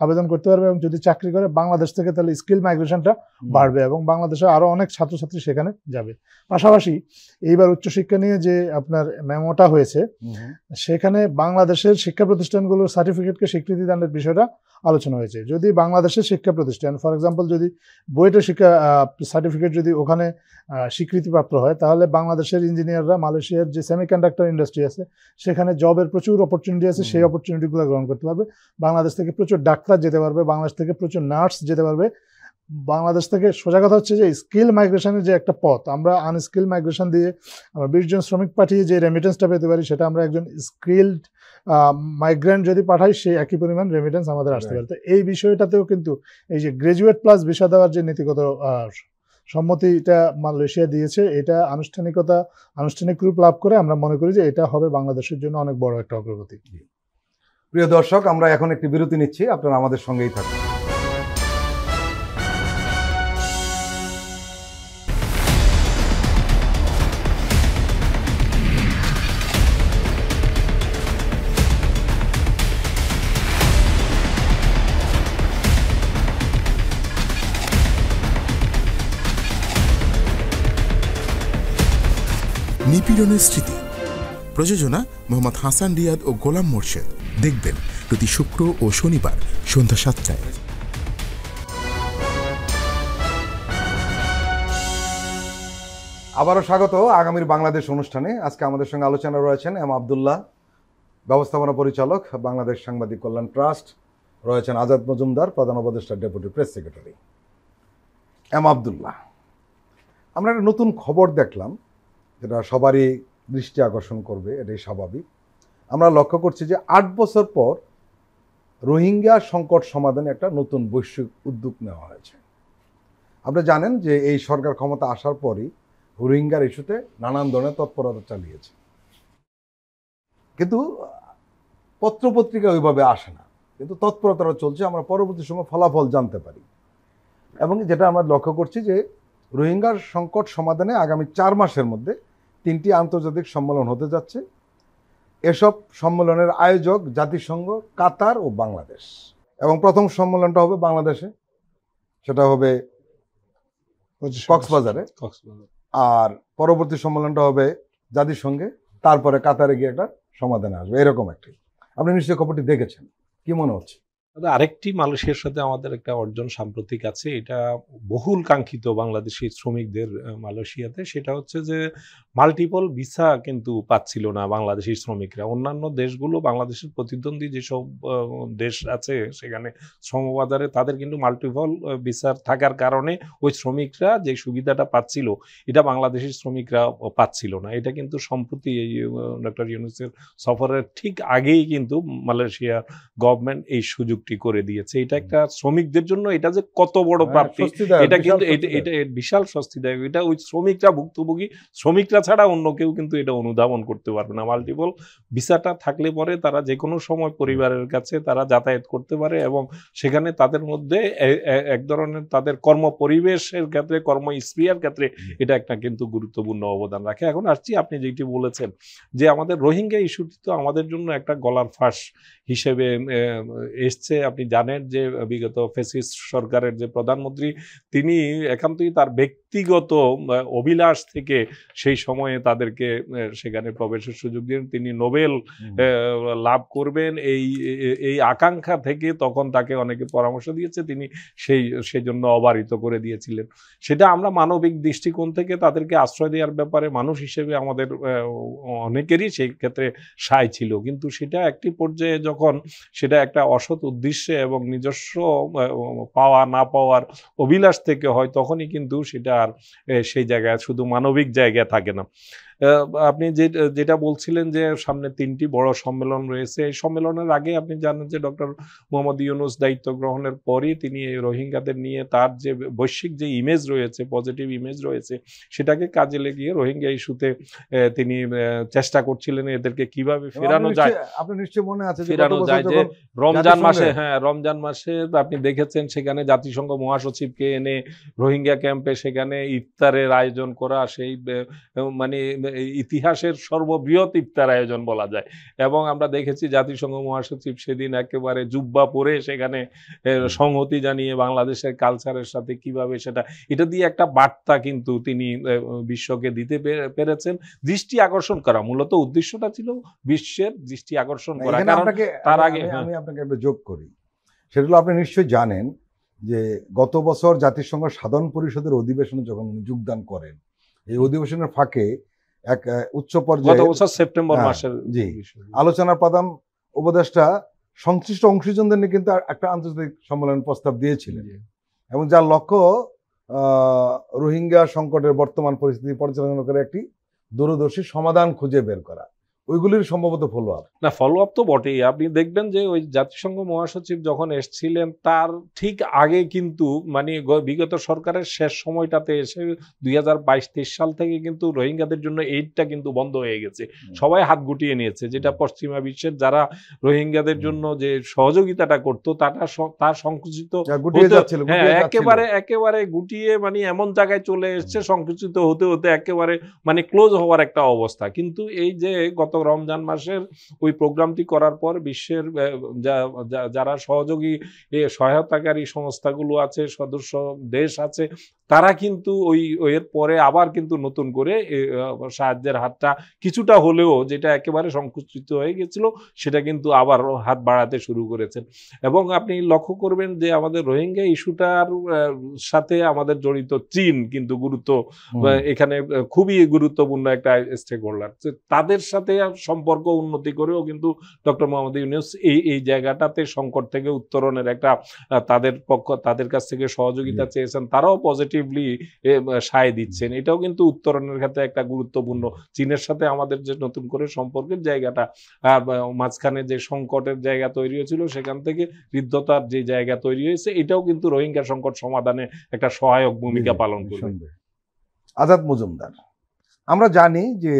আবেদন করতে পারবে, এবং যদি চাকরি করে বাংলাদেশ থেকে, তাহলে স্কিল মাইগ্রেশনটা বাড়বে এবং বাংলাদেশে আরও অনেক ছাত্রছাত্রী সেখানে যাবে। পাশাপাশি এইবার উচ্চশিক্ষা নিয়ে যে আপনার মেমোটা হয়েছে, সেখানে বাংলাদেশের শিক্ষা প্রতিষ্ঠানগুলোর সার্টিফিকেটকে স্বীকৃতি দানের বিষয়টা আলোচনা হয়েছে। যদি বাংলাদেশের শিক্ষা প্রতিষ্ঠান, ফর এক্সাম্পল যদি বুয়েটের শিক্ষা সার্টিফিকেট যদি ওখানে স্বীকৃতিপ্রাপ্ত হয়, তাহলে বাংলাদেশের ইঞ্জিনিয়াররা মালয়েশিয়ার যে সেমিকন্ডাক্টর ইন্ডাস্ট্রি আছে সেখানে জবের প্রচুর অপরচুনিটি আছে, সেই অপরচুনিটিগুলো গ্রহণ করতে পারবে। বাংলাদেশ থেকে প্রচুর ডাক্তার যেতে পারবে, বাংলাদেশ থেকে প্রচুর নার্স যেতে পারবে। বাংলাদেশ থেকে সোজা কথা হচ্ছে যে স্কিল মাইগ্রেশনের যে একটা পথ, আমরা আনস্কিল মাইগ্রেশন দিয়ে আমরা 20 জন শ্রমিক পাঠিয়ে যে রেমিটেন্সটা পেতে পারি, সেটা আমরা একজন স্কিলড মাইগ্রেন্ট যদি পাঠাই, সেই একই পরিমাণ রেমিটেন্স আমাদের আসতে পারে। তো এই বিষয়টাতেও কিন্তু এই যে গ্রাজুয়েট প্লাস ভিসা দেওয়ার যে নীতিগত সম্মতিটা মালয়েশিয়া দিয়েছে, এটা আনুষ্ঠানিক রূপ লাভ করে আমরা মনে করি যে এটা হবে বাংলাদেশের জন্য অনেক বড় একটা অগ্রগতি। প্রিয় দর্শক, আমরা এখন একটি বিরতি নিচ্ছি, আপনারা আমাদের সঙ্গেই থাকুন। নিপীড়নের স্মৃতি। প্রযোজনা মোহাম্মদ হাসান রিয়াদ ও গোলাম মোর্শেদ। দেখবেন প্রতি শুক্র ও শনিবার সন্ধ্যা ৭টায়। আবারও স্বাগত আগামীর বাংলাদেশ অনুষ্ঠানে। আজকে আমাদের সঙ্গে আলোচনা রয়েছেন এম আবদুল্লাহ, ব্যবস্থাপনা পরিচালক, বাংলাদেশ সাংবাদিক কল্যাণ ট্রাস্ট। রয়েছেন আজাদ মজুমদার, প্রধান উপদেষ্টা deputy press secretary. M Abdullah, আমরা একটা নতুন খবর দেখলাম যেটা সবারই দৃষ্টি আকর্ষণ করবে, এটাই স্বাভাবিক। আমরা লক্ষ্য করছি যে ৮ বছর পর রোহিঙ্গা সংকট সমাধানে একটা নতুন বৈশ্বিক উদ্যোগ নেওয়া হয়েছে। আপনি জানেন যে এই সরকার ক্ষমতা আসার পরই রোহিঙ্গার ইস্যুতে নানান ধরনের তৎপরতা চালিয়েছে, কিন্তু পত্রপত্রিকা ওইভাবে আসে না, কিন্তু তৎপরতাটা চলছে। আমরা পরবর্তী সময় ফলাফল জানতে পারি। এবং যেটা আমরা লক্ষ্য করছি যে রোহিঙ্গার সংকট সমাধানে আগামী 4 মাসের মধ্যে 3টি আন্তর্জাতিক সম্মেলন হতে যাচ্ছে। এসব সম্মেলনের আয়োজক জাতিসংঘ, কাতার ও বাংলাদেশ। এবং প্রথম সম্মেলনটা হবে বাংলাদেশে, সেটা হবে কক্সবাজারে। আর পরবর্তী সম্মেলনটা হবে জাতিসংঘে, তারপরে কাতারে গিয়ে একটা সমাধানে আসবে, এরকম একটি। আপনি নিশ্চয়ই খবরটি দেখেছেন, কি মনে হচ্ছে? আরেকটি মালয়েশিয়ার সাথে আমাদের একটা অর্জন সাম্প্রতিক আছে, এটা বহুল কাঙ্ক্ষিত বাংলাদেশি শ্রমিকদের মালয়েশিয়াতে। সেটা হচ্ছে যে মাল্টিপল ভিসা কিন্তু পাচ্ছিল না বাংলাদেশি শ্রমিকরা। অন্যান্য দেশগুলো, বাংলাদেশের প্রতিদ্বন্দ্বী যেসব দেশ আছে সেখানে শ্রমবাজারে, তাদের কিন্তু মাল্টিপল ভিসার থাকার কারণে ওই শ্রমিকরা যে সুবিধাটা পাচ্ছিল, এটা বাংলাদেশি শ্রমিকরা পাচ্ছিল না। এটা কিন্তু সম্প্রতি এই ডক্টর ইউনূসের সফরের ঠিক আগেই কিন্তু মালয়েশিয়া গভর্নমেন্ট এই সুযোগ করে দিয়েছে। এটা একটা শ্রমিকদের জন্য এটা যে কত বড় প্রাপ্তি, এটা কিন্তু এটা বিশাল স্বস্তিদায়ক। এটা ওই শ্রমিকরা ভুক্তভোগী, শ্রমিকরা ছাড়া অন্য কেউ কিন্তু এটা অনুধাবন করতে পারবে না। মাল্টিপল ভিসাটা থাকলে পরে তারা যে কোনো সময় পরিবারের কাছে তারা যাতায়াত করতে পারে, এবং সেখানে তাদের মধ্যে এক ধরনের তাদের কর্ম পরিবেশের ক্ষেত্রে, কর্মস্পৃহার ক্ষেত্রে এটা একটা কিন্তু গুরুত্বপূর্ণ অবদান রাখে। এখন আসছি, আপনি যেটি বলেছেন যে আমাদের রোহিঙ্গা ইস্যুটি তো আমাদের জন্য একটা গলার ফাঁস হিসেবে এসছে। আপনি জানেন যে বিগত ফ্যাসিস্ট সরকারের যে প্রধানমন্ত্রী, তিনি একান্তই তার ব্যক্তিগত অভিলাষ থেকে সেই সময়ে তাদেরকে সেখানে প্রবেশের সুযোগ দিলেন। তিনি নোবেল লাভ করবেন এই আকাঙ্ক্ষা থেকে তখন তাকে অনেকে পরামর্শ দিয়েছে, তিনি সেই জন্য অবারিত করে দিয়েছিলেন। সেটা আমরা মানবিক দৃষ্টিকোণ থেকে তাদেরকে আশ্রয় দেওয়ার ব্যাপারে মানুষ হিসেবে আমাদের অনেকেরই সেই ক্ষেত্রে সায় ছিল, কিন্তু সেটা একটি পর্যায়ে যখন সেটা একটা অসৎ উদ্দেশ্যে এবং নিজস্ব পাওয়া না পাওয়ার অভিলাষ থেকে হয়, তখনই কিন্তু সেটা আর সেই জায়গায় শুধু মানবিক জায়গায় থাকে না। আপনি যেটা বলছিলেন যে সামনে 3টি বড় সম্মেলন রয়েছে। এই সম্মেলনের আগে আপনি জানেন যে ডক্টর মোহাম্মদ ইউনূস দায়িত্ব গ্রহণের পরই তিনি রোহিঙ্গাদের নিয়ে তার যে বৈশ্বিক যে ইমেজ রয়েছে, পজিটিভ ইমেজ রয়েছে, সেটাকে কাজে লাগিয়ে রোহিঙ্গা ইস্যুতে তিনি চেষ্টা করছিলেন এদেরকে কিভাবে ফেরানো যায়। আপনি নিশ্চয়ই মনে আছে ফেরানো যায় যে রমজান মাসে, রমজান মাসে আপনি দেখেছেন সেখানে জাতিসংঘ মহাসচিবকে এনে রোহিঙ্গা ক্যাম্পে সেখানে ইফতারের আয়োজন করা, সেই মানে ইতিহাসের সর্ববৃহৎ ইফতার আয়োজন বলা যায়। এবং আমরা দেখেছি জাতিসংঘ মহাসচিব সেদিন একেবারে জুব্বা পরে সেখানে সংহতি জানিয়ে বাংলাদেশের কালচারের সাথে কিভাবে এটা দিয়ে একটা বার্তা কিন্তু তিনি বিশ্বকে দিতে পেরেছেন। দৃষ্টি আকর্ষণ করা, মূলত উদ্দেশ্যটা ছিল বিশ্বের দৃষ্টি আকর্ষণ করা। তার আগে আমি আপনাকে একটা যোগ করি, সেটা হলো আপনি নিশ্চয়ই জানেন যে গত বছর জাতিসংঘ সাধারণ পরিষদের অধিবেশনে যখন উনি যোগদান করেন, এই অধিবেশনের ফাঁকে এক উচ্চ পর্যায়ে সেপ্টেম্বর মাসের আলোচনার প্রধান উপদেষ্টা সংশ্লিষ্ট অংশীজনদের নিয়ে কিন্তু একটা আন্তর্জাতিক সম্মেলন প্রস্তাব দিয়েছিলেন, এবং যার লক্ষ্য রোহিঙ্গা সংকটের বর্তমান পরিস্থিতি পর্যালোচনা করে একটি দূরদর্শী সমাধান খুঁজে বের করা। ওইগুলির সম্ভবত ফলো আপ তো বটেই। আপনি দেখবেন যে ওই জাতিসংঘ মহাসচিব যখন এসেছিলেন তার ঠিক আগে কিন্তু মানে বিগত সরকারের শেষ সময়টাতে এসে 2022-23 সাল থেকে কিন্তু রোহিঙ্গাদের জন্য এইডটা কিন্তু বন্ধ হয়ে গেছে। সবাই হাত গুটিয়ে নিয়েছে, যেটা পশ্চিমা বিশ্বের যারা রোহিঙ্গাদের জন্য যে সহযোগিতাটা করতো তার সংকুচিত একেবারে গুটিয়ে মানে এমন জায়গায় চলে এসছে, সংকুচিত হতে হতে একেবারে মানে ক্লোজ হওয়ার একটা অবস্থা। কিন্তু এই যে গত রমজান মাসের ওই প্রোগ্রামটি করার পর বিশ্বের যারা সহযোগী সহায়তাকারী সংস্থাগুলো আছে, সদস্য দেশ আছে, তারা কিন্তু এর পরে আবার কিন্তু নতুন করে সাহায্যের হাতটা কিছুটা হলেও, যেটা একেবারে সংকুচিত হয়ে গেছিল, সেটা কিন্তু আবার হাত বাড়াতে শুরু করেছেন। এবং আপনি লক্ষ্য করবেন যে আমাদের রোহিঙ্গা ইস্যুটার সাথে আমাদের জড়িত চীন কিন্তু এখানে খুবই গুরুত্বপূর্ণ একটা স্টেক হোল্ডার। তাদের সাথে সম্পর্ক উন্নতি করেও কিন্তু ডক্টর মোহাম্মদ ইউনূস এই জায়গাটাতে সংকট থেকে উত্তরণের একটা তাদের কাছ থেকে সহযোগিতা চেয়েছেন, তারাও পজিটিভলি সায় দিচ্ছেন। এটাও কিন্তু উত্তরণের ক্ষেত্রে একটা গুরুত্বপূর্ণ। চীনের সাথে আমাদের যে নতুন করে সম্পর্কের জায়গাটা, মাঝখানে যে সংকটের জায়গা তৈরি হয়েছিল সেখান থেকে হৃদ্যতার যে জায়গা তৈরি হয়েছে, এটাও কিন্তু রোহিঙ্গা সংকট সমাধানে একটা সহায়ক ভূমিকা পালন করবে। আজাদ মজুমদার, আমরা জানি যে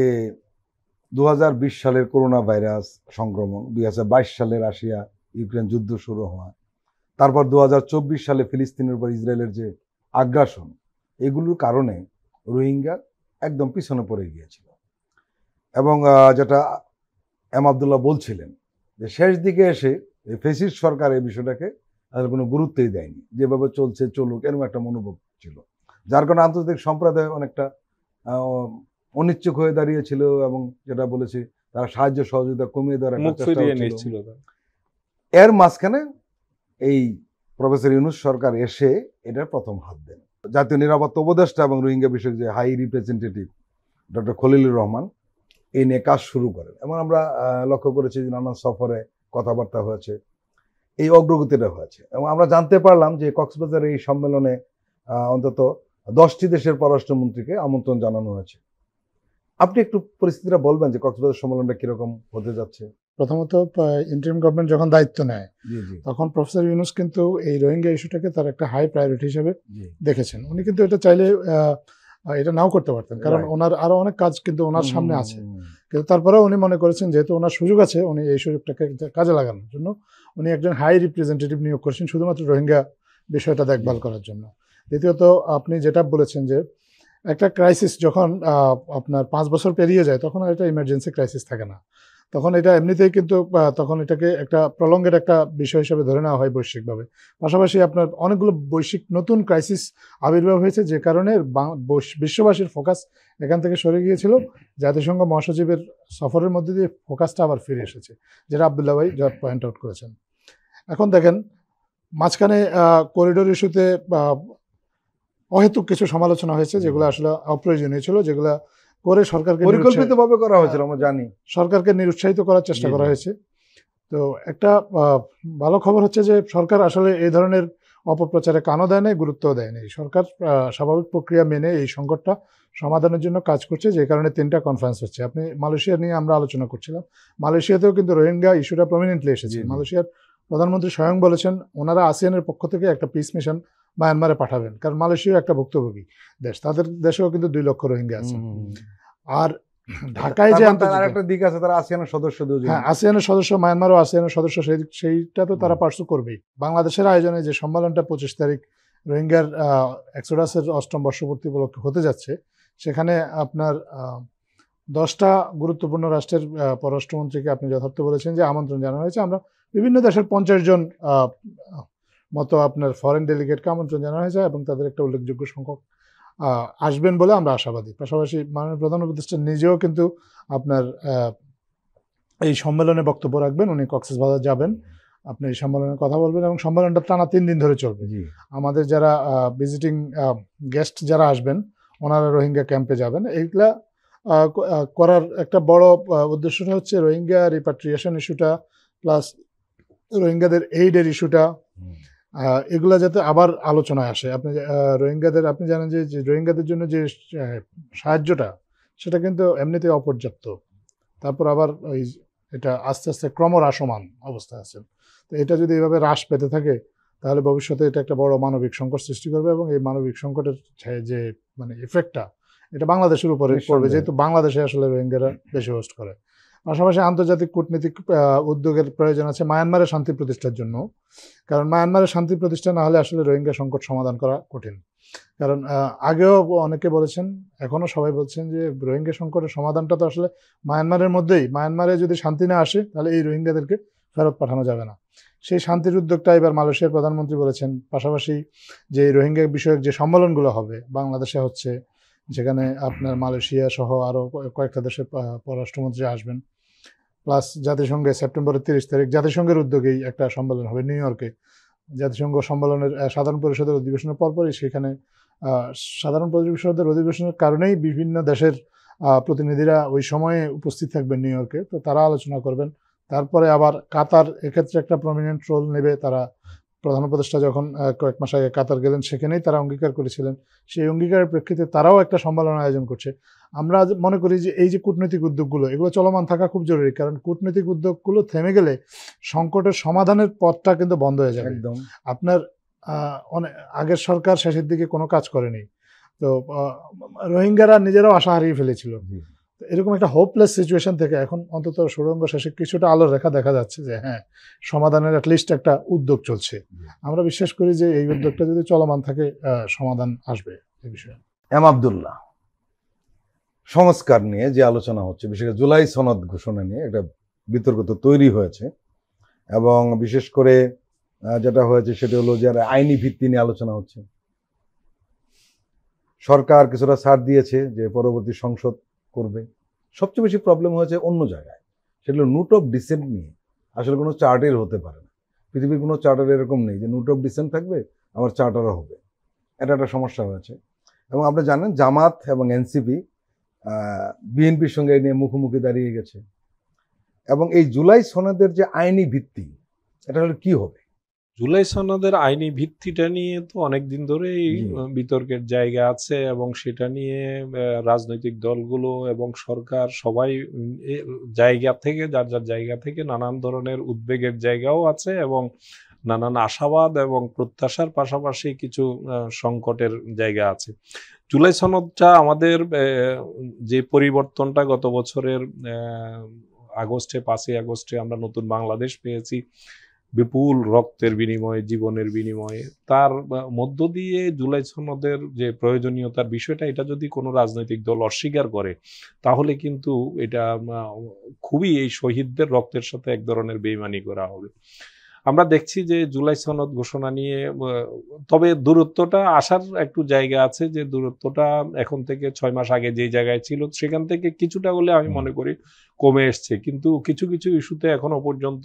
2020 সালের করোনা ভাইরাস সংক্রমণ, 2022 সালে রাশিয়া ইউক্রেন যুদ্ধ শুরু হওয়া, তারপর 2024 সালে ফিলিস্তিনের উপর ইসরায়েলের যে আগ্রাসন, এগুলোর কারণে রোহিঙ্গা একদম পিছনে পড়ে গিয়েছিল। এবং যেটা এম আবদুল্লাহ বলছিলেন যে শেষ দিকে এসে ফেসিস্ট সরকার এই বিষয়টাকে তাদের কোনো গুরুত্বই দেয়নি, যেভাবে চলছে চলুক এরকম একটা মনোভাব ছিল, যার কারণে আন্তর্জাতিক সম্প্রদায় অনেকটা অনিচ্ছুক হয়ে দাঁড়িয়েছিল এবং যেটা বলেছি তারা সাহায্য সহযোগিতা কমিয়ে দেওয়ার একটা চেষ্টা ছিল। এর মাঝখানে এই প্রফেসর ইউনূস সরকার এসে এটার প্রথম হাত দেন। জাতীয় নিরাপত্তা উপদেষ্টা এবং রোহিঙ্গা বিষয়ক যে high representative doctor Khalilur Rahman এই নিয়ে কাজ শুরু করেন এবং আমরা লক্ষ্য করেছি যে নানান সফরে কথাবার্তা হয়েছে, এই অগ্রগতিটা হয়েছে। এবং আমরা জানতে পারলাম যে কক্সবাজারের এই সম্মেলনে অন্তত 10টি দেশের পররাষ্ট্রমন্ত্রীকে আমন্ত্রণ জানানো হয়েছে। আপনি একটু পরিস্থিতিটা বলবেন যে কক্সবাজার সম্মেলনটা কিরকম হতে যাচ্ছে? প্রথমত ইন্টারিম গভর্নমেন্ট যখন দায়িত্ব নেয় তখন প্রফেসর ইউনূস কিন্তু এই রোহিঙ্গা ইস্যুটাকে তার একটা হাই প্রায়োরিটি হিসেবে দেখেছেন। উনি কিন্তু এটা চাইলে এটা নাও করতে পারতেন, কারণ ওনার আরো অনেক কাজ কিন্তু ওনার সামনে আছে, কিন্তু তারপরেও উনি মনে করেছেন যেহেতু ওনার সুযোগ আছে, উনি এই সুযোগটাকে কাজে লাগানোর জন্য উনি একজন হাই রিপ্রেজেন্টেটিভ নিয়োগ করেছেন শুধুমাত্র রোহিঙ্গা বিষয়টা দেখভাল করার জন্য। দ্বিতীয়ত আপনি যেটা বলেছেন যে একটা ক্রাইসিস যখন আপনার 5 বছর পেরিয়ে যায় তখন আর এটা ইমার্জেন্সি ক্রাইসিস থাকে না, তখন এটা এমনিতেই কিন্তু তখন এটাকে একটা প্রলঙ্গের একটা বিষয় হিসেবে ধরে নেওয়া হয় বৈশ্বিকভাবে। পাশাপাশি আপনার অনেকগুলো বৈশ্বিক নতুন ক্রাইসিস আবির্ভাব হয়েছে, যে কারণে বিশ্ববাসীর ফোকাস এখান থেকে সরে গিয়েছিল। জাতিসংঘ মহাসচিবের সফরের মধ্যে দিয়ে ফোকাসটা আবার ফিরে এসেছে, যেটা আবদুল্লাহ ভাই যা পয়েন্ট আউট করেছেন। এখন দেখেন মাঝখানে করিডোর ইস্যুতে অহেতুক কিছু সমালোচনা হয়েছে, যেগুলো আসলে অপ্রয়োজনীয় ছিল, যেগুলো করে সরকারকে পরিকল্পিতভাবে করা হয়েছিল, আমরা জানি। সরকারকে নিরুৎসাহিত করার চেষ্টা করা হয়েছে। তো একটা ভালো খবর হচ্ছে যে সরকার আসলে এই ধরনের অপপ্রচারে কানও দেয় নাই, গুরুত্বও দেয় নাই। সরকার স্বাভাবিক প্রক্রিয়া মেনে এই সংকটটা সমাধানের জন্য কাজ করছে, যে কারণে 3টা কনফারেন্স হচ্ছে। আপনি মালয়েশিয়া নিয়ে আমরা আলোচনা করছিলাম, মালয়েশিয়াতেও কিন্তু রোহিঙ্গা ইস্যুটা প্রমিনেন্টলি এসেছে। মালয়েশিয়ার প্রধানমন্ত্রী স্বয়ং বলেছেন ওনারা আসিয়ানের পক্ষ থেকে একটা পিস মিশন মায়ানমারে পাঠাবেন, কারণ মালয়েশিয়া একটা ভুক্তভোগী দেশ, তাদের দেশেও কিন্তু 2 লক্ষ রোহিঙ্গা আছে। আর ঢাকায় যে আরেকটা দিক আছে, তারা আসিয়ানের সদস্য, হ্যাঁ আসিয়ানের সদস্য, মায়ানমারও আসিয়ানের সদস্য, সেইটা তো তারা পার্সু করবেই। বাংলাদেশের আয়োজনে যে সম্মেলনটা 25 তারিখ রোহিঙ্গার এক্সোডাসের 8ম বর্ষপূর্তি উপলক্ষে হতে যাচ্ছে, সেখানে আপনার 10টা গুরুত্বপূর্ণ রাষ্ট্রের পররাষ্ট্রমন্ত্রীকে আপনি যথার্থ বলেছেন যে আমন্ত্রণ জানানো হয়েছে। আমরা বিভিন্ন দেশের 50 জন মতো আপনার ফরেন ডেলিগেটকে আমন্ত্রণ জানানো হয়েছে এবং তাদের একটা উল্লেখযোগ্য সংখ্যক আসবেন বলে আমরা আশাবাদী। পাশাপাশি মাননীয় প্রধান উপদেষ্টা নিজেও কিন্তু আপনার এই সম্মেলনে বক্তব্য রাখবেন। উনি কক্সবাজার যাবেন, আপনি এই সম্মেলনে কথা বলবেন এবং সম্মেলনটা টানা 3 দিন ধরে চলবে। আমাদের যারা ভিজিটিং গেস্ট যারা আসবেন ওনারা রোহিঙ্গা ক্যাম্পে যাবেন। এইগুলা করার একটা বড় উদ্দেশ্যটা হচ্ছে রোহিঙ্গা রিপাট্রিয়েশন ইস্যুটা প্লাস রোহিঙ্গাদের এইডের ইস্যুটা, এগুলা যাতে আবার আলোচনায় আসে। আপনি রোহিঙ্গাদের, আপনি জানেন যে রোহিঙ্গাদের জন্য যে সাহায্যটা সেটা কিন্তু এমনিতে অপর্যাপ্ত, তারপর আবার ওই এটা আস্তে আস্তে ক্রমহ্রাসমান অবস্থায় আছে। তো এটা যদি এভাবে হ্রাস পেতে থাকে তাহলে ভবিষ্যতে এটা একটা বড় মানবিক সংকট সৃষ্টি করবে এবং এই মানবিক সংকটের যে মানে ইফেক্টটা এটা বাংলাদেশের উপরে পড়বে, যেহেতু বাংলাদেশে আসলে রোহিঙ্গারা বেশি হোস্ট করে। পাশাপাশি আন্তর্জাতিক কূটনীতিক উদ্যোগের প্রয়োজন আছে মায়ানমারের শান্তি প্রতিষ্ঠার জন্য, কারণ মায়ানমারের শান্তি প্রতিষ্ঠা না হলে আসলে রোহিঙ্গা সংকট সমাধান করা কঠিন। কারণ আগেও অনেকে বলেছেন, এখনো সবাই বলছেন যে রোহিঙ্গা সংকটের সমাধানটা তো আসলে মায়ানমারের মধ্যেই, মায়ানমারে যদি শান্তি না আসে তাহলে এই রোহিঙ্গাদেরকে ফেরত পাঠানো যাবে না। সেই শান্তির উদ্যোগটা এবার মালয়েশিয়ার প্রধানমন্ত্রী বলেছেন। পাশাপাশি যে রোহিঙ্গা বিষয়ক যে সম্মেলনগুলো হবে বাংলাদেশে হচ্ছে, যেখানে আপনার মালয়েশিয়া সহ আরও কয়েকটা দেশের পররাষ্ট্রমন্ত্রী আসবেন, প্লাস জাতিসংঘে সেপ্টেম্বরের 30 তারিখ জাতিসংঘের উদ্যোগেই একটা সম্মেলন হবে নিউ ইয়র্কে। জাতিসংঘ সম্মেলনের সাধারণ পরিষদের অধিবেশনের পরপরই সেখানে সাধারণ পরিষদের অধিবেশনের কারণেই বিভিন্ন দেশের প্রতিনিধিরা ওই সময়ে উপস্থিত থাকবেন নিউ ইয়র্কে, তো তারা আলোচনা করবেন। তারপরে আবার কাতার এক্ষেত্রে একটা প্রমিনেন্ট রোল নেবে। তারা প্রধান উপদেষ্টা যখন কয়েক মাস আগে কাতার গেলেন সেখানেই তারা অঙ্গীকার করেছিলেন, সেই অঙ্গীকারের প্রেক্ষিতে তারাও একটা সম্মেলন আয়োজন করছে। আমরা মনে করি যে এই যে কূটনৈতিক উদ্যোগগুলো, এগুলো চলমান থাকা খুব জরুরি, কারণ কূটনৈতিক উদ্যোগগুলো থেমে গেলে সংকটের সমাধানের পথটা কিন্তু বন্ধ হয়ে যাবে। একদম আপনার অনেক আগের সরকার শেষের দিকে কোনো কাজ করেনি, তো রোহিঙ্গারা নিজেরাও আশা হারিয়ে ফেলেছিল। এরকম একটা হোপলেস সিচুয়েশন থেকে এখন অন্তত সুড়ঙ্গ শেষে কিছুটা আলোর রেখা দেখা যাচ্ছে যে হ্যাঁ, সমাধানের অ্যাটলিস্ট একটা উদ্যোগ চলছে। আমরা বিশ্বাস করি যে এই উদ্যোগটা যদি চলমান থাকে সমাধান আসবে এই বিষয়ে। এম আব্দুল্লাহ, সংস্কার নিয়ে যে আলোচনা হচ্ছে, বিশেষ করে জুলাই সনদ ঘোষণা নিয়ে একটা বিতর্ক তো তৈরি হয়েছে, এবং বিশেষ করে যেটা হয়েছে সেটা হলো যে আইনি ভিত্তি নিয়ে আলোচনা হচ্ছে। সরকার কিছুটা ছাড় দিয়েছে যে পরবর্তী সংসদ করবে। সবচেয়ে বেশি প্রবলেম হয়েছে অন্য জায়গায়, সেটা হলো নোট অফ ডিসেন্ট নিয়ে। আসলে কোনো চার্টার হতে পারে না, পৃথিবীর কোনো চার্টার এরকম নেই যে নোট অফ ডিসেন্ট থাকবে আবার চার্টারও হবে। এটা একটা সমস্যা হয়েছে। এবং আপনি জানেন জামাত এবং এনসিপি বিএনপির সঙ্গে এই নিয়ে মুখোমুখি দাঁড়িয়ে গেছে। এবং এই জুলাই সনদের যে আইনি ভিত্তি, এটা হলো কি হবে? জুলাই সনদের আইনি ভিত্তিটা নিয়ে তো অনেকদিন ধরেই বিতর্কের জায়গা আছে, এবং সেটা নিয়ে রাজনৈতিক দলগুলো এবং সরকার সবাই জায়গা থেকে যার যার জায়গা থেকে নানান ধরনের উদ্বেগের জায়গাও আছে, এবং নানান আশাবাদ এবং প্রত্যাশার পাশাপাশি কিছু সংকটের জায়গা আছে। জুলাই সনদটা আমাদের যে পরিবর্তনটা গত বছরের আগস্টে, 5ই আগস্টে আমরা নতুন বাংলাদেশ পেয়েছি বিপুল রক্তের বিনিময়ে, জীবনের বিনিময়ে, তার মধ্য দিয়ে জুলাই সনদের যে প্রয়োজনীয়তার বিষয়টা, এটা যদি কোনো রাজনৈতিক দল অস্বীকার করে তাহলে কিন্তু এটা খুবই এই শহীদদের রক্তের সাথে এক ধরনের বেইমানি করা হবে। আমরা দেখছি যে জুলাই সনদ ঘোষণা নিয়ে, তবে দূরত্বটা আসার একটু জায়গা আছে, যে দূরত্বটা এখন থেকে 6 মাস আগে যে জায়গায় ছিল সেখান থেকে কিছুটা হলে আমি মনে করি কমে এসছে, কিন্তু কিছু কিছু ইস্যুতে এখনো পর্যন্ত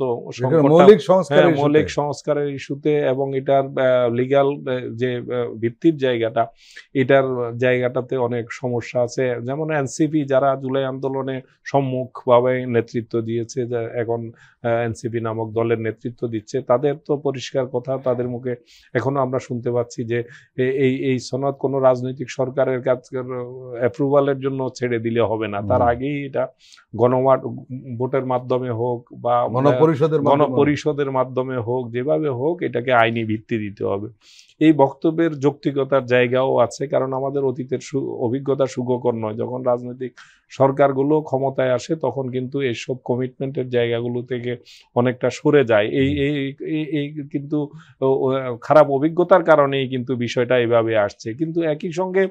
মৌলিক সংস্কারের ইস্যুতে এবং এটার লিগ্যাল যে ভিত্তির জায়গাটা, এটার জায়গাটাতে অনেক সমস্যা আছে। যেমন এনসিপি যারা জুলাই আন্দোলনে সম্মুখভাবে নেতৃত্ব দিয়েছে, এখন এনসিপি নামক দলের নেতৃত্ব দিচ্ছে, তাদের তো পরিষ্কার কথা, তাদের মুখে এখনো আমরা শুনতে পাচ্ছি যে এই সনদ কোনো রাজনৈতিক সরকারের কাছে অ্যাপ্রুভালের জন্য ছেড়ে দিলে হবে না, তার আগেই এটা ভোটের মাধ্যমে হোক বা গণপরিষদের মাধ্যমে হোক, যেভাবে হোক এটাকে আইনি ভিত্তি দিতে হবে। এই বক্তব্যের যৌক্তিকতার জায়গাও আছে, কারণ আমাদের অতীতের অভিজ্ঞতা সুখকর নয়। যখন রাজনৈতিক সরকারগুলো ক্ষমতায় আসে তখন কিন্তু এইসব কমিটমেন্টের জায়গাগুলো থেকে অনেকটা সরে যায়। এই কিন্তু খারাপ অভিজ্ঞতার কারণেই কিন্তু বিষয়টা এভাবে আসছে। কিন্তু একই সঙ্গে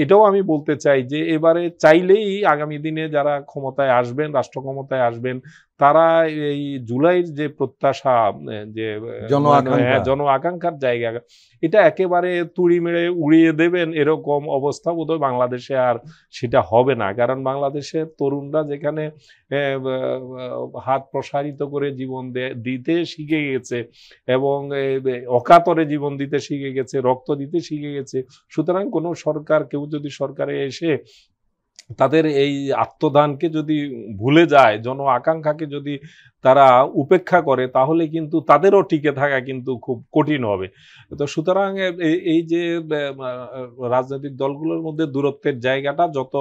এটাও আমি বলতে চাই যে এবারে চাইলেই আগামী দিনে যারা ক্ষমতায় আসবেন, রাষ্ট্র ক্ষমতায় আসবেন, তারা এই জুলাইয়ের যে প্রত্যাশা, যে জন আকাঙ্ক্ষার জায়গা, এটা একেবারে তুড়ি মেরে উড়িয়ে দেবেন এরকম অবস্থা বোধহয় বাংলাদেশে আর সেটা হবে না। কারণ বাংলাদেশের তরুণরা যেখানে হাত প্রসারিত করে জীবন দিতে শিখে গেছে এবং অকাতরে জীবন দিতে শিখে গেছে, রক্ত দিতে শিখে গেছে, সুতরাং কোনো সরকার, কেউ যদি সরকারে এসে তাদের এই আত্মদানকে যদি ভুলে যায়, জন আকাঙ্ক্ষাকে যদি তারা উপেক্ষা করে, তাহলে কিন্তু তাদেরও টিকে থাকা কিন্তু খুব কঠিন হবে। তো সুতরাং এই যে রাজনৈতিক দলগুলোর মধ্যে দূরত্বের জায়গাটা যত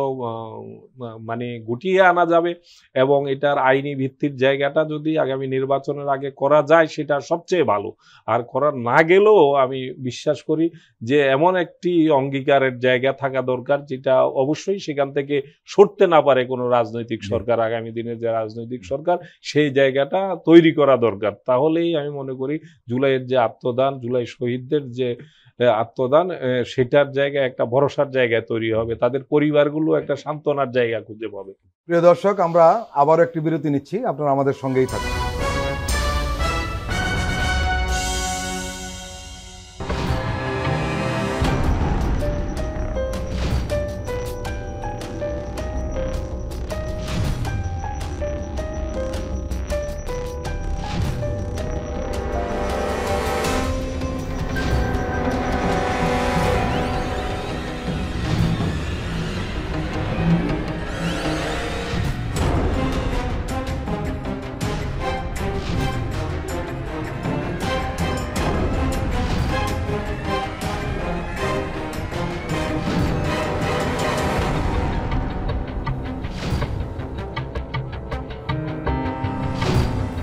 মানে গুটিয়ে আনা যাবে এবং এটার আইনি ভিত্তির জায়গাটা যদি আগামী নির্বাচনের আগে করা যায় সেটা সবচেয়ে ভালো। আর করা না গেলেও আমি বিশ্বাস করি যে এমন একটি অঙ্গীকারের জায়গা থাকা দরকার যেটা অবশ্যই সেখান থেকে থেকে সরতে না পারে কোনো রাজনৈতিক সরকার, আগামী দিনের যে রাজনৈতিক সরকার, সেই জায়গাটা তৈরি করা দরকার। তাহলেই আমি মনে করি জুলাইয়ের যে আত্মদান, জুলাই শহীদদের যে আত্মদান, সেটার জায়গায় একটা ভরসার জায়গায় তৈরি হবে, তাদের পরিবারগুলো একটা সান্ত্বনার জায়গা খুঁজে পাবে। প্রিয় দর্শক, আমরা আবারও একটি বিরতি নিচ্ছি, আপনারা আমাদের সঙ্গেই থাকুন।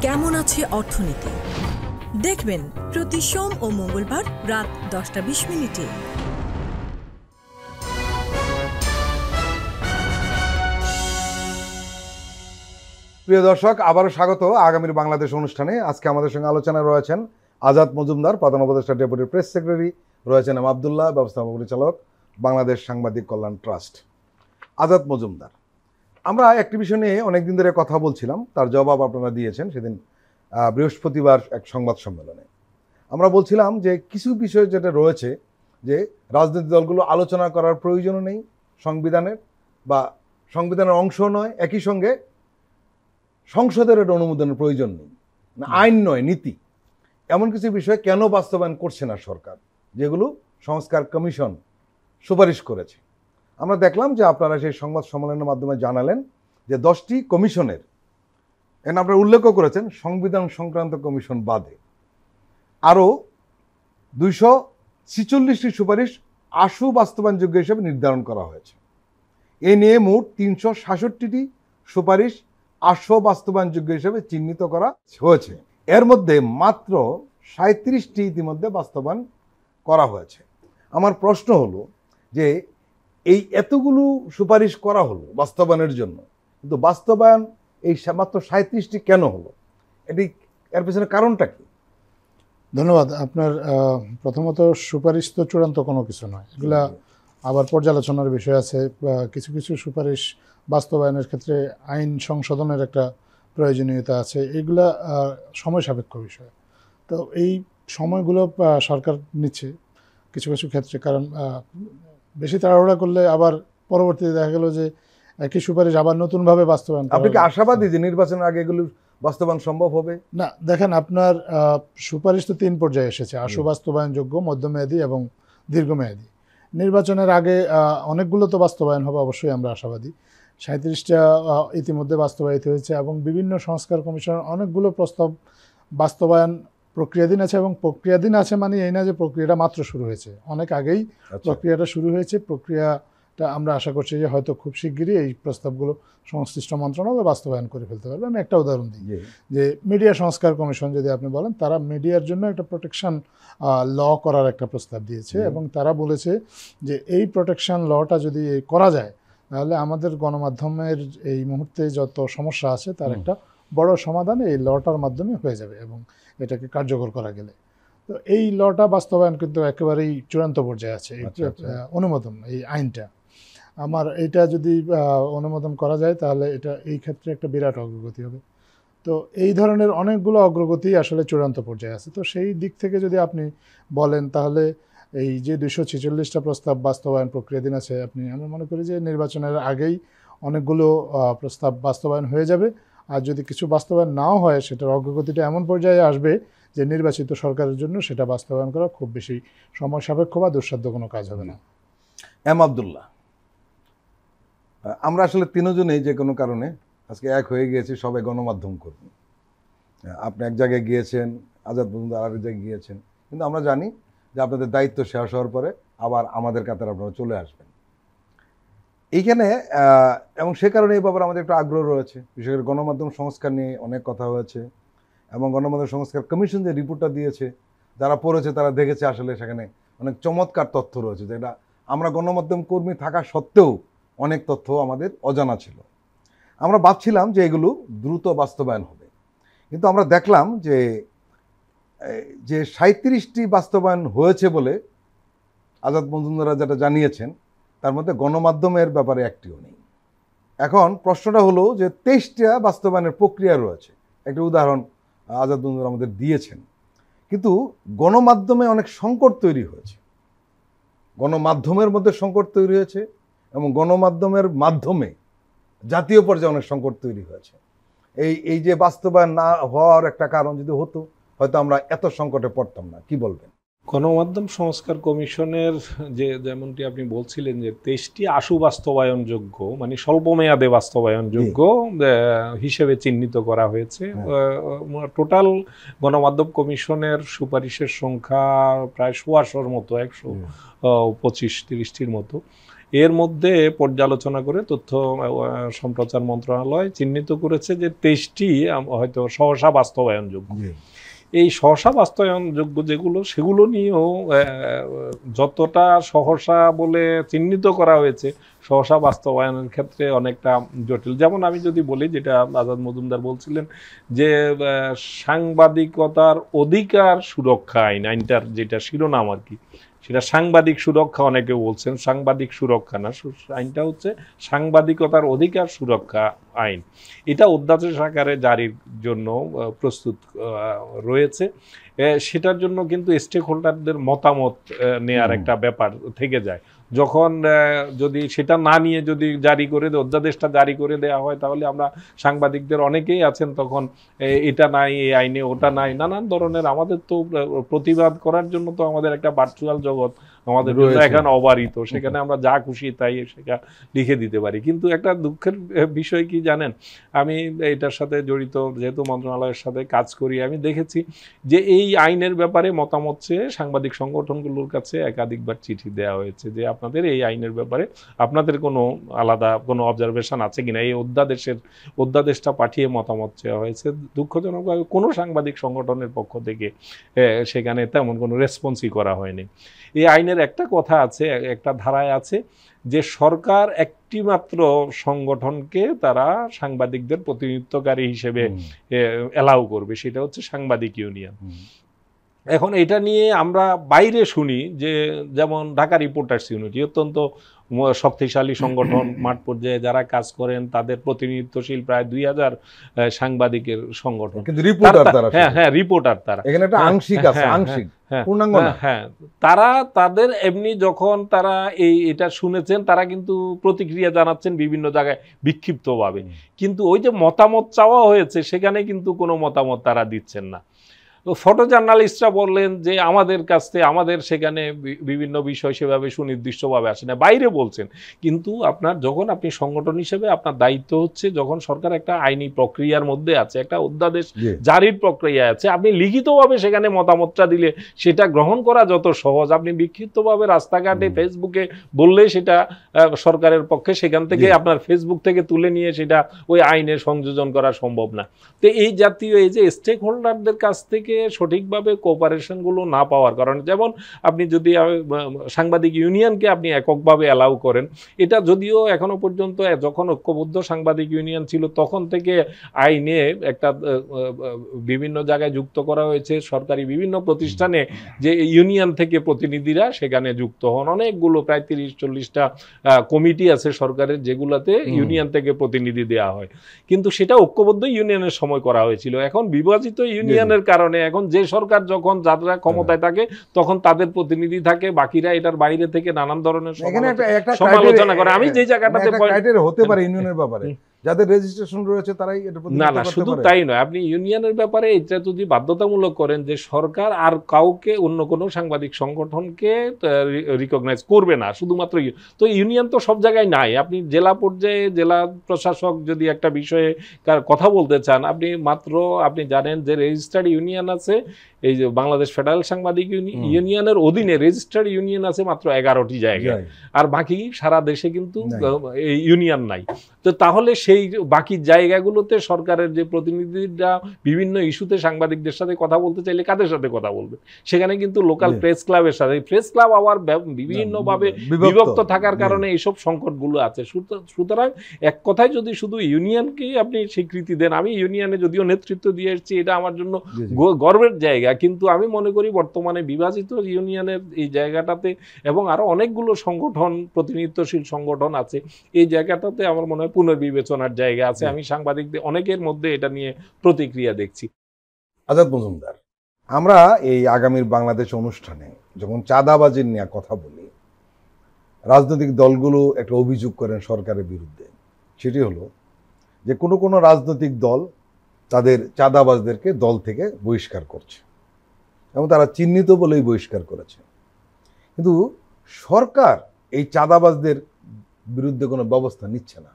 কেমন আছে অর্থনীতি দেখবেন প্রতি সোম ও মঙ্গলবার রাত 10:20। প্রিয় দর্শক, আবারও স্বাগত আগামীর বাংলাদেশ অনুষ্ঠানে। আজকে আমাদের সঙ্গে আলোচনায় রয়েছেন আজাদ মজুমদার, প্রধান উপদেষ্টা ডেপুটি প্রেস সেক্রেটারি, রয়েছেন এম আবদুল্লাহ, ব্যবস্থাপনা পরিচালক, বাংলাদেশ সাংবাদিক কল্যাণ ট্রাস্ট। আজাদ মজুমদার, আমরা একটি বিষয় নিয়ে অনেকদিন ধরে কথা বলছিলাম, তার জবাব আপনারা দিয়েছেন সেদিন বৃহস্পতিবার এক সংবাদ সম্মেলনে। আমরা বলছিলাম যে কিছু বিষয় যেটা রয়েছে যে রাজনৈতিক দলগুলো আলোচনা করার প্রয়োজনও নেই সংবিধানের, বা সংবিধানের অংশ নয়, একই সঙ্গে সংসদের এটা অনুমোদনের প্রয়োজন নেই, না আইন নয় নীতি। এমন কিছু বিষয় কেন বাস্তবায়ন করছে না সরকার, যেগুলো সংস্কার কমিশন সুপারিশ করেছে। আমরা দেখলাম যে আপনারা সেই সংবাদ সম্মেলনের মাধ্যমে জানালেন যে 10টি কমিশনের, এখানে আপনারা উল্লেখও করেছেন সংবিধান সংক্রান্ত কমিশন বাদে আরও 246টি সুপারিশ আশু বাস্তবায়নযোগ্য হিসেবে নির্ধারণ করা হয়েছে। এ নিয়ে মোট 366টি সুপারিশ আশু বাস্তবায়নযোগ্য হিসেবে চিহ্নিত করা হয়েছে। এর মধ্যে মাত্র 37টি ইতিমধ্যে বাস্তবায়ন করা হয়েছে। আমার প্রশ্ন হলো যে এই এতগুলো সুপারিশ করা হলো বাস্তবায়নের জন্য, কিন্তু বাস্তবায়ন এই মাত্র 37টি কেন হলো? এর পেছনে কারণটা কি? ধন্যবাদ। আপনার প্রথমত সুপারিশ তো চূড়ান্ত কোনো কিছু নয়, এগুলা আবার পর্যালোচনার বিষয় আছে। কিছু কিছু সুপারিশ বাস্তবায়নের ক্ষেত্রে আইন সংশোধনের একটা প্রয়োজনীয়তা আছে, এগুলা সময় সাপেক্ষ বিষয়। তো এই সময়গুলো সরকার নিচ্ছে কিছু কিছু ক্ষেত্রে, কারণ বেশি তাড়াহুড়া করলে আবার পরবর্তীতে দেখা গেল যে একই সুপারিশ আবার নতুনভাবে বাস্তবায়ন। আপনি কি আশাবাদী যে নির্বাচনের আগে এগুলো বাস্তবায়ন সম্ভব হবে? না, দেখেন আপনার সুপারিশ তো 3 পর্যায়ে এসেছে, আশু বাস্তবায়নযোগ্য, মধ্যমেয়াদী এবং দীর্ঘমেয়াদী। নির্বাচনের আগে অনেকগুলো তো বাস্তবায়ন হবে, অবশ্যই আমরা আশাবাদী। 37টা ইতিমধ্যে বাস্তবায়িত হয়েছে এবং বিভিন্ন সংস্কার কমিশনের অনেকগুলো প্রস্তাব বাস্তবায়ন প্রক্রিয়াধীন আছে। এবং প্রক্রিয়াধীন আছে মানে এই না যে প্রক্রিয়াটা মাত্র শুরু হয়েছে, অনেক আগেই প্রক্রিয়াটা শুরু হয়েছে। প্রক্রিয়াটা আমরা আশা করছি যে হয়তো খুব শিগগিরই এই প্রস্তাবগুলো সংশ্লিষ্ট মন্ত্রণালয় বাস্তবায়ন করে ফেলতে পারবে। আমি একটা উদাহরণ দিই, যে মিডিয়া সংস্কার কমিশন যদি আপনি বলেন, তারা মিডিয়ার জন্য একটা প্রোটেকশন ল করার একটা প্রস্তাব দিয়েছে এবং তারা বলেছে যে এই প্রোটেকশন লটা যদি করা যায় তাহলে আমাদের গণমাধ্যমের এই মুহূর্তে যত সমস্যা আছে তার একটা বড় সমাধান এই লটার মাধ্যমে হয়ে যাবে এবং এটাকে কার্যকর করা গেলে। তো এই লটা বাস্তবায়ন কিন্তু একেবারেই চূড়ান্ত পর্যায়ে আছে। অনুমোদন, এই আইনটা আমার এটা যদি অনুমোদন করা যায় তাহলে এটা এই ক্ষেত্রে একটা বিরাট অগ্রগতি হবে। তো এই ধরনের অনেকগুলো অগ্রগতি আসলে চূড়ান্ত পর্যায়ে আছে। তো সেই দিক থেকে যদি আপনি বলেন তাহলে এই যে 246টা প্রস্তাব বাস্তবায়ন প্রক্রিয়াধীন আছে, আমরা মনে করি যে নির্বাচনের আগেই অনেকগুলো প্রস্তাব বাস্তবায়ন হয়ে যাবে। আর যদি কিছু বাস্তবায়ন নাও হয়, সেটার অগ্রগতিটা এমন পর্যায়ে আসবে যে নির্বাচিত সরকারের জন্য সেটা বাস্তবায়ন করা খুব বেশি সময় সাপেক্ষ বা দুঃসাধ্য কোনো কাজ হবে না। এম আবদুল্লাহ, আমরা আসলে তিনজনেই যে কোনো কারণে আজকে এক হয়ে গিয়েছি, সবাই গণমাধ্যম কর্মী। আপনি এক জায়গায় গিয়েছেন, আজাদ মজুমদার আরেক জায়গায় গিয়েছেন, কিন্তু আমরা জানি যে আপনাদের দায়িত্ব শেষ হওয়ার পরে আবার আমাদের কাতারে আপনারা চলে আসবেন এইখানে। এবং সে কারণে এই ব্যাপারে আমাদের একটু আগ্রহ রয়েছে। বিশেষ করে গণমাধ্যম সংস্কার নিয়ে অনেক কথা হয়েছে এবং গণমাধ্যম সংস্কার কমিশন যে রিপোর্টটা দিয়েছে, যারা পড়েছে তারা দেখেছে আসলে সেখানে অনেক চমৎকার তথ্য রয়েছে, যেটা আমরা গণমাধ্যম কর্মী থাকা সত্ত্বেও অনেক তথ্য আমাদের অজানা ছিল। আমরা ভাবছিলাম যে এগুলো দ্রুত বাস্তবায়ন হবে, কিন্তু আমরা দেখলাম যে 37টি বাস্তবায়ন হয়েছে বলে আজাদ মজুমদার যেটা জানিয়েছেন, তার মধ্যে গণমাধ্যমের ব্যাপারে একটিও নেই। এখন প্রশ্নটা হলো যে 23টা বাস্তবায়নের প্রক্রিয়া রয়েছে, একটা উদাহরণ আজাদ মজুমদার আমাদের দিয়েছেন, কিন্তু গণমাধ্যমে অনেক সংকট তৈরি হয়েছে, গণমাধ্যমের মধ্যে সংকট তৈরি হয়েছে এবং গণমাধ্যমের মাধ্যমে জাতীয় পর্যায়ে অনেক সংকট তৈরি হয়েছে। এই যে বাস্তবায়ন না হওয়ার একটা কারণ যদি হতো, হয়তো আমরা এত সংকটে পড়তাম না। কি বলবেন? গণমাধ্যম সংস্কার কমিশনের যেমনটি আপনি বলছিলেন যে 23টি আশু বাস্তবায়নযোগ্য, মানে স্বল্পমেয়াদে বাস্তবায়নযোগ্য হিসেবে চিহ্নিত করা হয়েছে। টোটাল গণমাধ্যম কমিশনের সুপারিশের সংখ্যা প্রায় 100 মতো, 125-30টির মতো। এর মধ্যে পর্যালোচনা করে তথ্য সম্প্রচার মন্ত্রণালয় চিহ্নিত করেছে যে 23টি হয়তো সহসা বাস্তবায়নযোগ্য। এই সহসা বাস্তবায়নযোগ্য যেগুলো, সেগুলো নিয়েও যতটা সহসা বলে চিহ্নিত করা হয়েছে, সহসা বাস্তবায়নের ক্ষেত্রে অনেকটা জটিল। যেমন আমি যদি বলি, যেটা আজাদ মজুমদার বলছিলেন যে সাংবাদিকতার অধিকার সুরক্ষা আইনটার যেটা শিরোনাম আর কি, সেটা সাংবাদিক সুরক্ষা, অনেকে বলছেন সাংবাদিক সুরক্ষা না, আইনটা হচ্ছে সাংবাদিকতার অধিকার সুরক্ষা আইন। এটা অধ্যাদেশ আকারে জারির জন্য প্রস্তুত রয়েছে। সেটার জন্য কিন্তু স্টেক হোল্ডারদের মতামত নেয়ার একটা ব্যাপার থেকে যায়। যখন যদি সেটা না নিয়ে যদি জারি করে অধ্যাদেশটা জারি করে দেওয়া হয়, তাহলে আমরা সাংবাদিকদের অনেকেই আছেন তখন এটা নাই, এই আইনে ওটা নাই, নানান ধরনের। আমাদের তো প্রতিবাদ করার জন্য তো আমাদের একটা ভার্চুয়াল জগৎ আমাদের এখানে অবারিত, সেখানে আমরা যা খুশি তাই সেটা লিখে দিতে পারি। কিন্তু একটা দুঃখের বিষয় কি জানেন, আমি এটার সাথে জড়িত, যেহেতু মন্ত্রণালয়ের সাথে কাজ করি, আমি দেখেছি যে এই আইনের ব্যাপারে মতামত চেয়ে সাংবাদিক সংগঠনগুলোর কাছে একাধিকবার চিঠি দেওয়া হয়েছে যে আপনাদের এই আইনের ব্যাপারে আপনাদের কোনো আলাদা কোনো অবজারভেশন আছে কিনা, এই অধ্যাদেশটা পাঠিয়ে মতামত চাওয়া হয়েছে। দুঃখজনকভাবে কোনো সাংবাদিক সংগঠনের পক্ষ থেকে সেখানে তেমন কোনো রেসপন্সই করা হয়নি। এই আইনের একটা কথা আছে, একটা ধারায় আছে যে সরকার একটি মাত্র সংগঠনকে তারা সাংবাদিকদের প্রতিনিধিত্বকারী হিসেবে এলাউ করবে, সেটা হচ্ছে সাংবাদিক ইউনিয়ন। এখন এটা নিয়ে আমরা বাইরে শুনি যে যেমন ঢাকা রিপোর্টার্স ইউনিটি অত্যন্ত শক্তিশালী সংগঠন, মাঠ পর্যায়ে যারা কাজ করেন তাদের প্রতিনিধিত্বশীল প্রায় 2000 সাংবাদিকের সংগঠন, কিন্তু রিপোর্টার তারা, হ্যাঁ রিপোর্টার তারা, এখানে একটা আংশিক আছে, আংশিক পূর্ণাঙ্গ না। হ্যাঁ, তারা তাদের এমনি যখন তারা এটা শুনেছেন, তারা কিন্তু প্রতিক্রিয়া জানাচ্ছেন বিভিন্ন জায়গায় বিক্ষিপ্তভাবে, কিন্তু ওই যে মতামত চাওয়া হয়েছে সেখানে কিন্তু কোনো মতামত তারা দিচ্ছেন না। ফটো জার্নালিস্টরা বললেন যে আমাদের কাছে আমাদের সেখানে বিভিন্ন বিষয় সেভাবে সুনির্দিষ্টভাবে আসে না, বাইরে বলছেন। কিন্তু যখন আপনি সংগঠন হিসেবে আপনার দায়িত্ব হচ্ছে, যখন সরকার একটা আইনি প্রক্রিয়ার মধ্যে আছে, একটা অধ্যাদেশ জারির প্রক্রিয়া আছে, আপনি লিখিতভাবে সেখানে মতামতটা দিলে সেটা গ্রহণ করা যত সহজ, আপনি বিক্ষিপ্তভাবে রাস্তাঘাটে ফেসবুকে বললে সেটা সরকারের পক্ষে সেখান থেকে আপনার ফেসবুক থেকে তুলে নিয়ে সেটা ওই আইনে সংযোজন করা সম্ভব না। তো এই জাতীয় এই যে স্টেক হোল্ডারদের কাছ থেকে সঠিকভাবে কোঅপারেশনগুলো না পাওয়ার কারণে, যেমন আপনি যদি সাংবাদিক ইউনিয়নকে আপনি এককভাবে অ্যালাউ করেন, এটা যদিও এখনো পর্যন্ত, যখন ঐক্যবদ্ধ সাংবাদিক ইউনিয়ন ছিল তখন থেকে আইনে একটা বিভিন্ন জায়গায় যুক্ত করা হয়েছে, সরকারি বিভিন্ন প্রতিষ্ঠানে যে ইউনিয়ন থেকে প্রতিনিধিরা সেখানে যুক্ত হন। অনেকগুলো প্রায় 30-40টা কমিটি আছে সরকারের, যেগুলোতে ইউনিয়ন থেকে প্রতিনিধি দেওয়া হয়, কিন্তু সেটা ঐক্যবদ্ধ ইউনিয়নের সময় করা হয়েছিল। এখন বিভাজিত ইউনিয়নের কারণে এখন যে সরকার যখন যারা ক্ষমতায় থাকে তখন তাদের প্রতিনিধি থাকে, বাকিরা এটার বাইরে থেকে নানান ধরনের সমালোচনা করে। আমি যে জায়গাটাতে হতে পারে ইউনিয়নের ব্যাপারে যাদের রেজিস্ট্রেশন রয়েছে তারাই এটা না শুধু তাই নয়, আপনি ইউনিয়নের ব্যাপারে এটা যদি বাধ্যতামূলক করেন যে সরকার আর কাউকে, অন্য কোনো সাংবাদিক সংগঠনকে রিকগনাইজ করবে না, শুধুমাত্র তো ইউনিয়ন তো সব জায়গায় নাই। আপনি জেলা পর্যায়ে জেলা প্রশাসক যদি একটা বিষয়ে কথা বলতে চান, আপনি জানেন যে রেজিস্টার্ড ইউনিয়ন আছে, এই যে বাংলাদেশ ফেডারেল সাংবাদিক ইউনিয়নের অধীনে রেজিস্টার্ড ইউনিয়ন আছে মাত্র 11টি জায়গায়, আর বাকি সারা দেশে কিন্তু ইউনিয়ন নাই। তো তাহলে সেই বাকি জায়গাগুলোতে সরকারের যে প্রতিনিধিরা বিভিন্ন ইস্যুতে সাংবাদিকদের সাথে কথা বলতে চাইলে কাদের সাথে কথা বলবে? সেখানে কিন্তু লোকাল প্রেস ক্লাবের সাথে, প্রেস ক্লাব আবার বিভিন্নভাবে বিভক্ত থাকার কারণে এইসব সংকটগুলো আছে। সুতরাং এক কথায় যদি শুধু ইউনিয়নকেই আপনি স্বীকৃতি দেন, আমি ইউনিয়নে যদিও নেতৃত্ব দিয়ে এসেছি, এটা আমার জন্য গর্বের জায়গা, কিন্তু আমি মনে করি বর্তমানে বিভাজিত ইউনিয়নের এই জায়গাটাতে এবং আরো অনেকগুলো সংগঠন, প্রতিনিধিত্বশীল সংগঠন আছে, এই জায়গাটাতে আমার মনে হয় পুনর্বিবেচনার জায়গা আছে। আমি সাংবাদিকদের অনেকের মধ্যে এটা নিয়ে প্রতিক্রিয়া দেখছি। আজাদ মজুমদার, আমরা এই আগামীর বাংলাদেশ অনুষ্ঠানে যখন চাঁদাবাজির নিয়ে কথা বলি, রাজনৈতিক দলগুলো একটা অভিযোগ করেন সরকারের বিরুদ্ধে। সেটি হলো যে কোনো কোনো রাজনৈতিক দল তাদের চাঁদাবাজদেরকে দল থেকে বহিষ্কার করছে এবং তারা চিহ্নিত বলেই বহিষ্কার করেছে। কিন্তু সরকার এই চাঁদাবাজদের বিরুদ্ধে কোনো ব্যবস্থা নিচ্ছে না।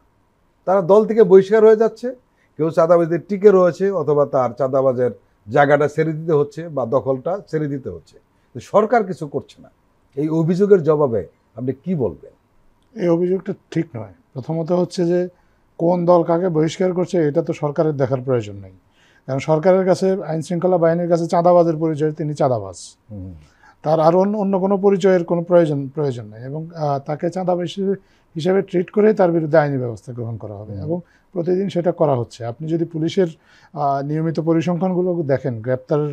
তারা দল থেকে বহিষ্কার হয়ে যাচ্ছে, কেউ চাঁদাবাজদের টিকে রয়েছে অথবা তার চাঁদাবাজের জায়গাটা ছেড়ে দিতে হচ্ছে বা দখলটা ছেড়ে দিতে হচ্ছে, সরকার কিছু করছে না। এই অভিযোগের জবাবে আপনি কি বলবেন? এই অভিযোগটা ঠিক নয়। প্রথমত হচ্ছে যে কোন দল কাকে বহিষ্কার করছে এটা তো সরকারের দেখার প্রয়োজন নেই, কারণ সরকারের কাছে, আইন শৃঙ্খলা বাহিনীর কাছে চাঁদাবাজের পরিচয় তিনি চাঁদাবাজ, তার আর অন্য কোনো পরিচয়ের কোনো প্রয়োজন নেই এবং তাকে চাঁদাবাজ হিসেবে ট্রিট করে তার বিরুদ্ধে আইনি ব্যবস্থা গ্রহণ করা হবে এবং প্রতিদিন সেটা করা হচ্ছে। আপনি যদি পুলিশের নিয়মিত পরিসংখ্যানগুলো দেখেন, গ্রেপ্তারের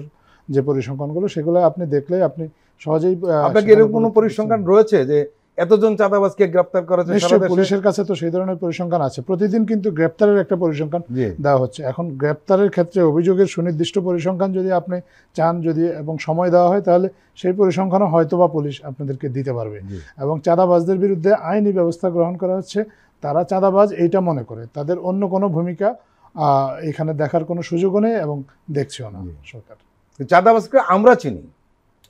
যে পরিসংখ্যানগুলো, সেগুলো আপনি দেখলে আপনি সহজেই, আপনাকে এরকম কোনো পরিসংখ্যান রয়েছে যে এতজন চাঁদাবাজকে গ্রেপ্তার করেছে? নিশ্চয়ই পুলিশের কাছে তো সেই ধরনের পরিসংখ্যান আছে, প্রতিদিন কিন্তু গ্রেপ্তারের একটা পরিসংখ্যান দেওয়া হচ্ছে। এখন গ্রেপ্তারের ক্ষেত্রে অভিযোগের সুনির্দিষ্ট পরিসংখ্যান যদি আপনি চান, যদি এবং সময় দেওয়া হয়, তাহলে সেই পরিসংখ্যানও হয়তো বা পুলিশ আপনাদেরকে দিতে পারবে। এবং চাঁদাবাজদের বিরুদ্ধে আইনি ব্যবস্থা গ্রহণ করা হচ্ছে। তারা চাঁদাবাজ এইটা মনে করে, তাদের অন্য কোনো ভূমিকা এখানে দেখার কোনো সুযোগও নেই এবং দেখছেও না সরকার। চাঁদাবাজকে আমরা চিনি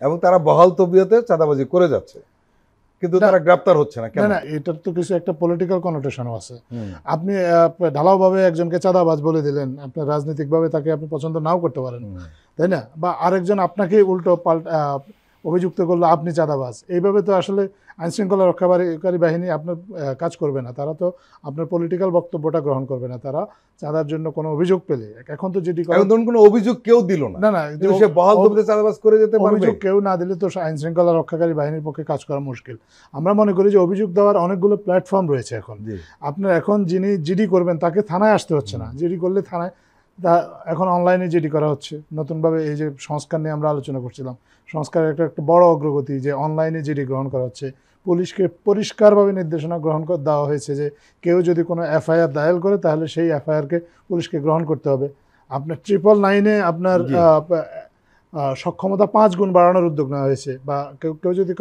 এবং তারা বহাল তবিয়তে চাঁদাবাজি করে যাচ্ছে, কিন্তু তারা গ্রেপ্তার হচ্ছে না কেন? না, এটার তো কিছু একটা পলিটিক্যাল কনোটেশনও আছে। আপনি ঢালাওভাবে একজনকে চাঁদাবাজ বলে দিলেন, আপনার রাজনৈতিকভাবে তাকে আপনি পছন্দ নাও করতে পারেন, তাই না? বা আরেকজন আপনাকে উল্টো অভিযুক্ত করলো আপনি চাঁদাবাজ, এইভাবে তো আসলে আইনশৃঙ্খলা রক্ষাকারী বাহিনী আপনার কাজ করবে না। তারা তো আপনার পলিটিক্যাল বক্তব্যটা গ্রহণ করবে না। তারা চাঁদার জন্য কোনো অভিযোগ পেলে, এখন তো যেটি কোনো অভিযোগ কেউ দিল না, না সে বহাল তবিয়তে চাঁদাবাজ করে যেতে পারবে। অভিযোগ কেউ না দিলে তো আইনশৃঙ্খলা রক্ষাকারী বাহিনীর পক্ষে কাজ করা মুশকিল। আমরা মনে করি যে অভিযোগ দেওয়ার অনেকগুলো প্ল্যাটফর্ম রয়েছে এখন। আপনার এখন যিনি জিডি করবেন তাকে থানায় আসতে হচ্ছে না, জিডি করলে থানায়, এখন অনলাইনে জিডি করা হচ্ছে নতুনভাবে। এই যে সংস্কার নিয়ে আমরা আলোচনা করছিলাম, সংস্কারের একটা বড় অগ্রগতি যে অনলাইনে জিডি গ্রহণ করা হচ্ছে। পুলিশকে পরিষ্কারভাবে নির্দেশনা গ্রহণ দেওয়া হয়েছে যে কেউ যদি কোনো এফআইআর দায়ের করে তাহলে সেই এফআইআরকে পুলিশকে গ্রহণ করতে হবে। আপনার 999-এ আপনার সক্ষমতা 5 গুণ বাড়ানোর উদ্যোগ নেওয়া হয়েছে। বা কেউ যদি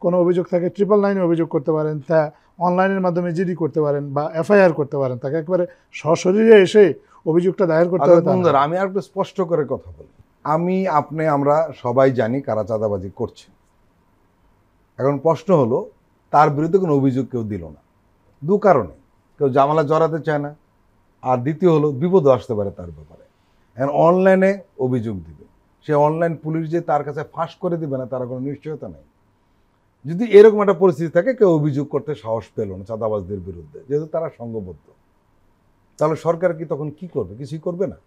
কোনো অভিযোগ থাকে 999-এ অভিযোগ করতে পারেন, তা অনলাইনের মাধ্যমে জিডি করতে পারেন বা এফআইআর করতে পারেন, তাকে একবারে সশরীরে এসে অভিযোগটা দায়ের করতে হবে। আমি আর একটু স্পষ্ট করে কথা বলি, আমরা সবাই জানি কারা চাঁদাবাজি করছে। এখন প্রশ্ন হলো, তার বিরুদ্ধে কোনো অভিযোগ কেউ দিল না, দু কারণে। কেউ জামালা জড়াতে চায় না, আর দ্বিতীয় হলো বিপদ আসতে পারে তার ব্যাপারে। এখন অনলাইনে অভিযোগ দিবে, সে অনলাইন পুলিশ যে তার কাছে ফাঁস করে দিবে না তার কোনো নিশ্চয়তা নেই। যদি এরকম একটা পরিস্থিতি থাকে, কেউ অভিযোগ করতে সাহস পেল না চাঁদাবাজদের বিরুদ্ধে, যেহেতু তারা সংঘবদ্ধ, তাহলে সরকার কি তখন কি করবে? কিছুই করবে না।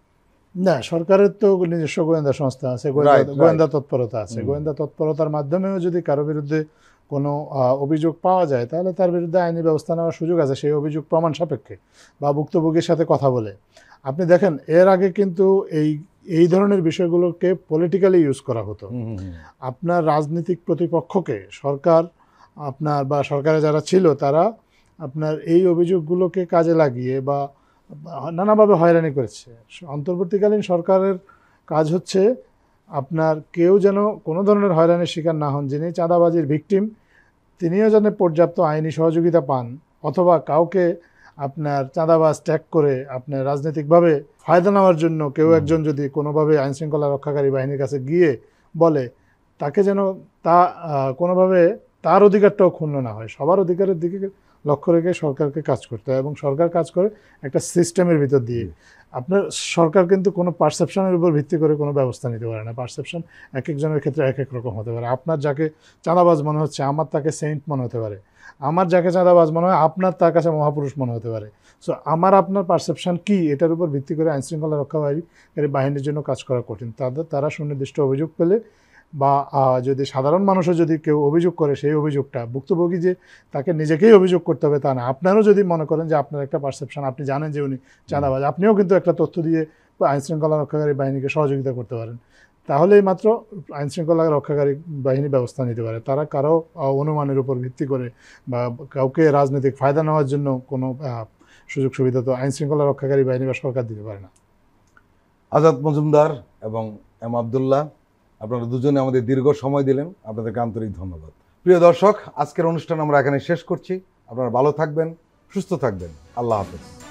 না, সরকারের তো নিজস্ব গোয়েন্দা সংস্থা আছে, গোয়েন্দা তৎপরতা আছে। গোয়েন্দা তৎপরতার মাধ্যমেও যদি কারো বিরুদ্ধে কোনো অভিযোগ পাওয়া যায়, তাহলে তার বিরুদ্ধে আইনি ব্যবস্থা নেওয়ার সুযোগ আছে, সেই অভিযোগ প্রমাণ সাপেক্ষে বা ভুক্তভোগীর সাথে কথা বলে। আপনি দেখেন, এর আগে কিন্তু এই ধরনের বিষয়গুলোকে পলিটিক্যালি ইউজ করা হতো। আপনার রাজনৈতিক প্রতিপক্ষকে সরকার বা সরকারে যারা ছিল, তারা আপনার এই অভিযোগগুলোকে কাজে লাগিয়ে বা নানাভাবে হয়রানি করেছে। অন্তর্বর্তীকালীন সরকারের কাজ হচ্ছে আপনার কেউ যেন কোনো ধরনের হয়রানির শিকার না হন। যিনি চাঁদাবাজির ভিকটিম, তিনিও যেন পর্যাপ্ত আইনি সহযোগিতা পান, অথবা কাউকে আপনার চাঁদাবাজ ট্যাগ করে আপনার রাজনৈতিকভাবে ফায়দা নেওয়ার জন্য কেউ একজন যদি কোনোভাবে আইনশৃঙ্খলা রক্ষাকারী বাহিনীর কাছে গিয়ে বলে, তাকে যেন কোনোভাবে তার অধিকারটাও ক্ষুণ্ণ না হয়। সবার অধিকারের দিকে লক্ষ্য রেখে সরকারকে কাজ করতে হয় এবং সরকার কাজ করে একটা সিস্টেমের ভিতর দিয়ে। আপনার সরকার কিন্তু কোনো পারসেপশনের উপর ভিত্তি করে কোনো ব্যবস্থা নিতে পারে না। পারসেপশন এক একজনের ক্ষেত্রে এক এক রকম হতে পারে। আপনার যাকে চাঁদাবাজ মনে হচ্ছে আমার তাকে সেন্ট মনে হতে পারে, আমার যাকে চাঁদাবাজ মনে হয় আপনার তার কাছে মহাপুরুষ মনে হতে পারে। সো আমার আপনার পারসেপশন কি এটার উপর ভিত্তি করে আইনশৃঙ্খলা রক্ষাকারী বাহিনীর জন্য কাজ করা কঠিন। তারা সুনির্দিষ্ট অভিযোগ পেলে বা যদি সাধারণ মানুষও যদি কেউ অভিযোগ করে সেই অভিযোগটা ভুক্তভোগী যে তাকে নিজেকেই অভিযোগ করতে হবে তা না। আপনারও যদি মনে করেন যে আপনার একটা পারসেপশন, আপনি জানেন যে উনি চাঁদাবাজ, আপনিও কিন্তু একটা তথ্য দিয়ে আইনশৃঙ্খলা রক্ষাকারী বাহিনীকে সহযোগিতা করতে পারেন। তাহলেই মাত্র আইনশৃঙ্খলা রক্ষাকারী বাহিনী ব্যবস্থা নিতে পারে। তারা কারো অনুমানের উপর ভিত্তি করে বা কাউকে রাজনৈতিক ফায়দা নেওয়ার জন্য কোনো সুযোগ সুবিধা তো আইনশৃঙ্খলা রক্ষাকারী বাহিনী বা সরকার দিতে পারে না। আজাদ মজুমদার এবং এম আবদুল্লাহ, আপনারা দুজনে আমাদের দীর্ঘ সময় দিলেন, আপনাদেরকে আন্তরিক ধন্যবাদ। প্রিয় দর্শক, আজকের অনুষ্ঠান আমরা এখানে শেষ করছি। আপনারা ভালো থাকবেন, সুস্থ থাকবেন। আল্লাহ হাফেজ।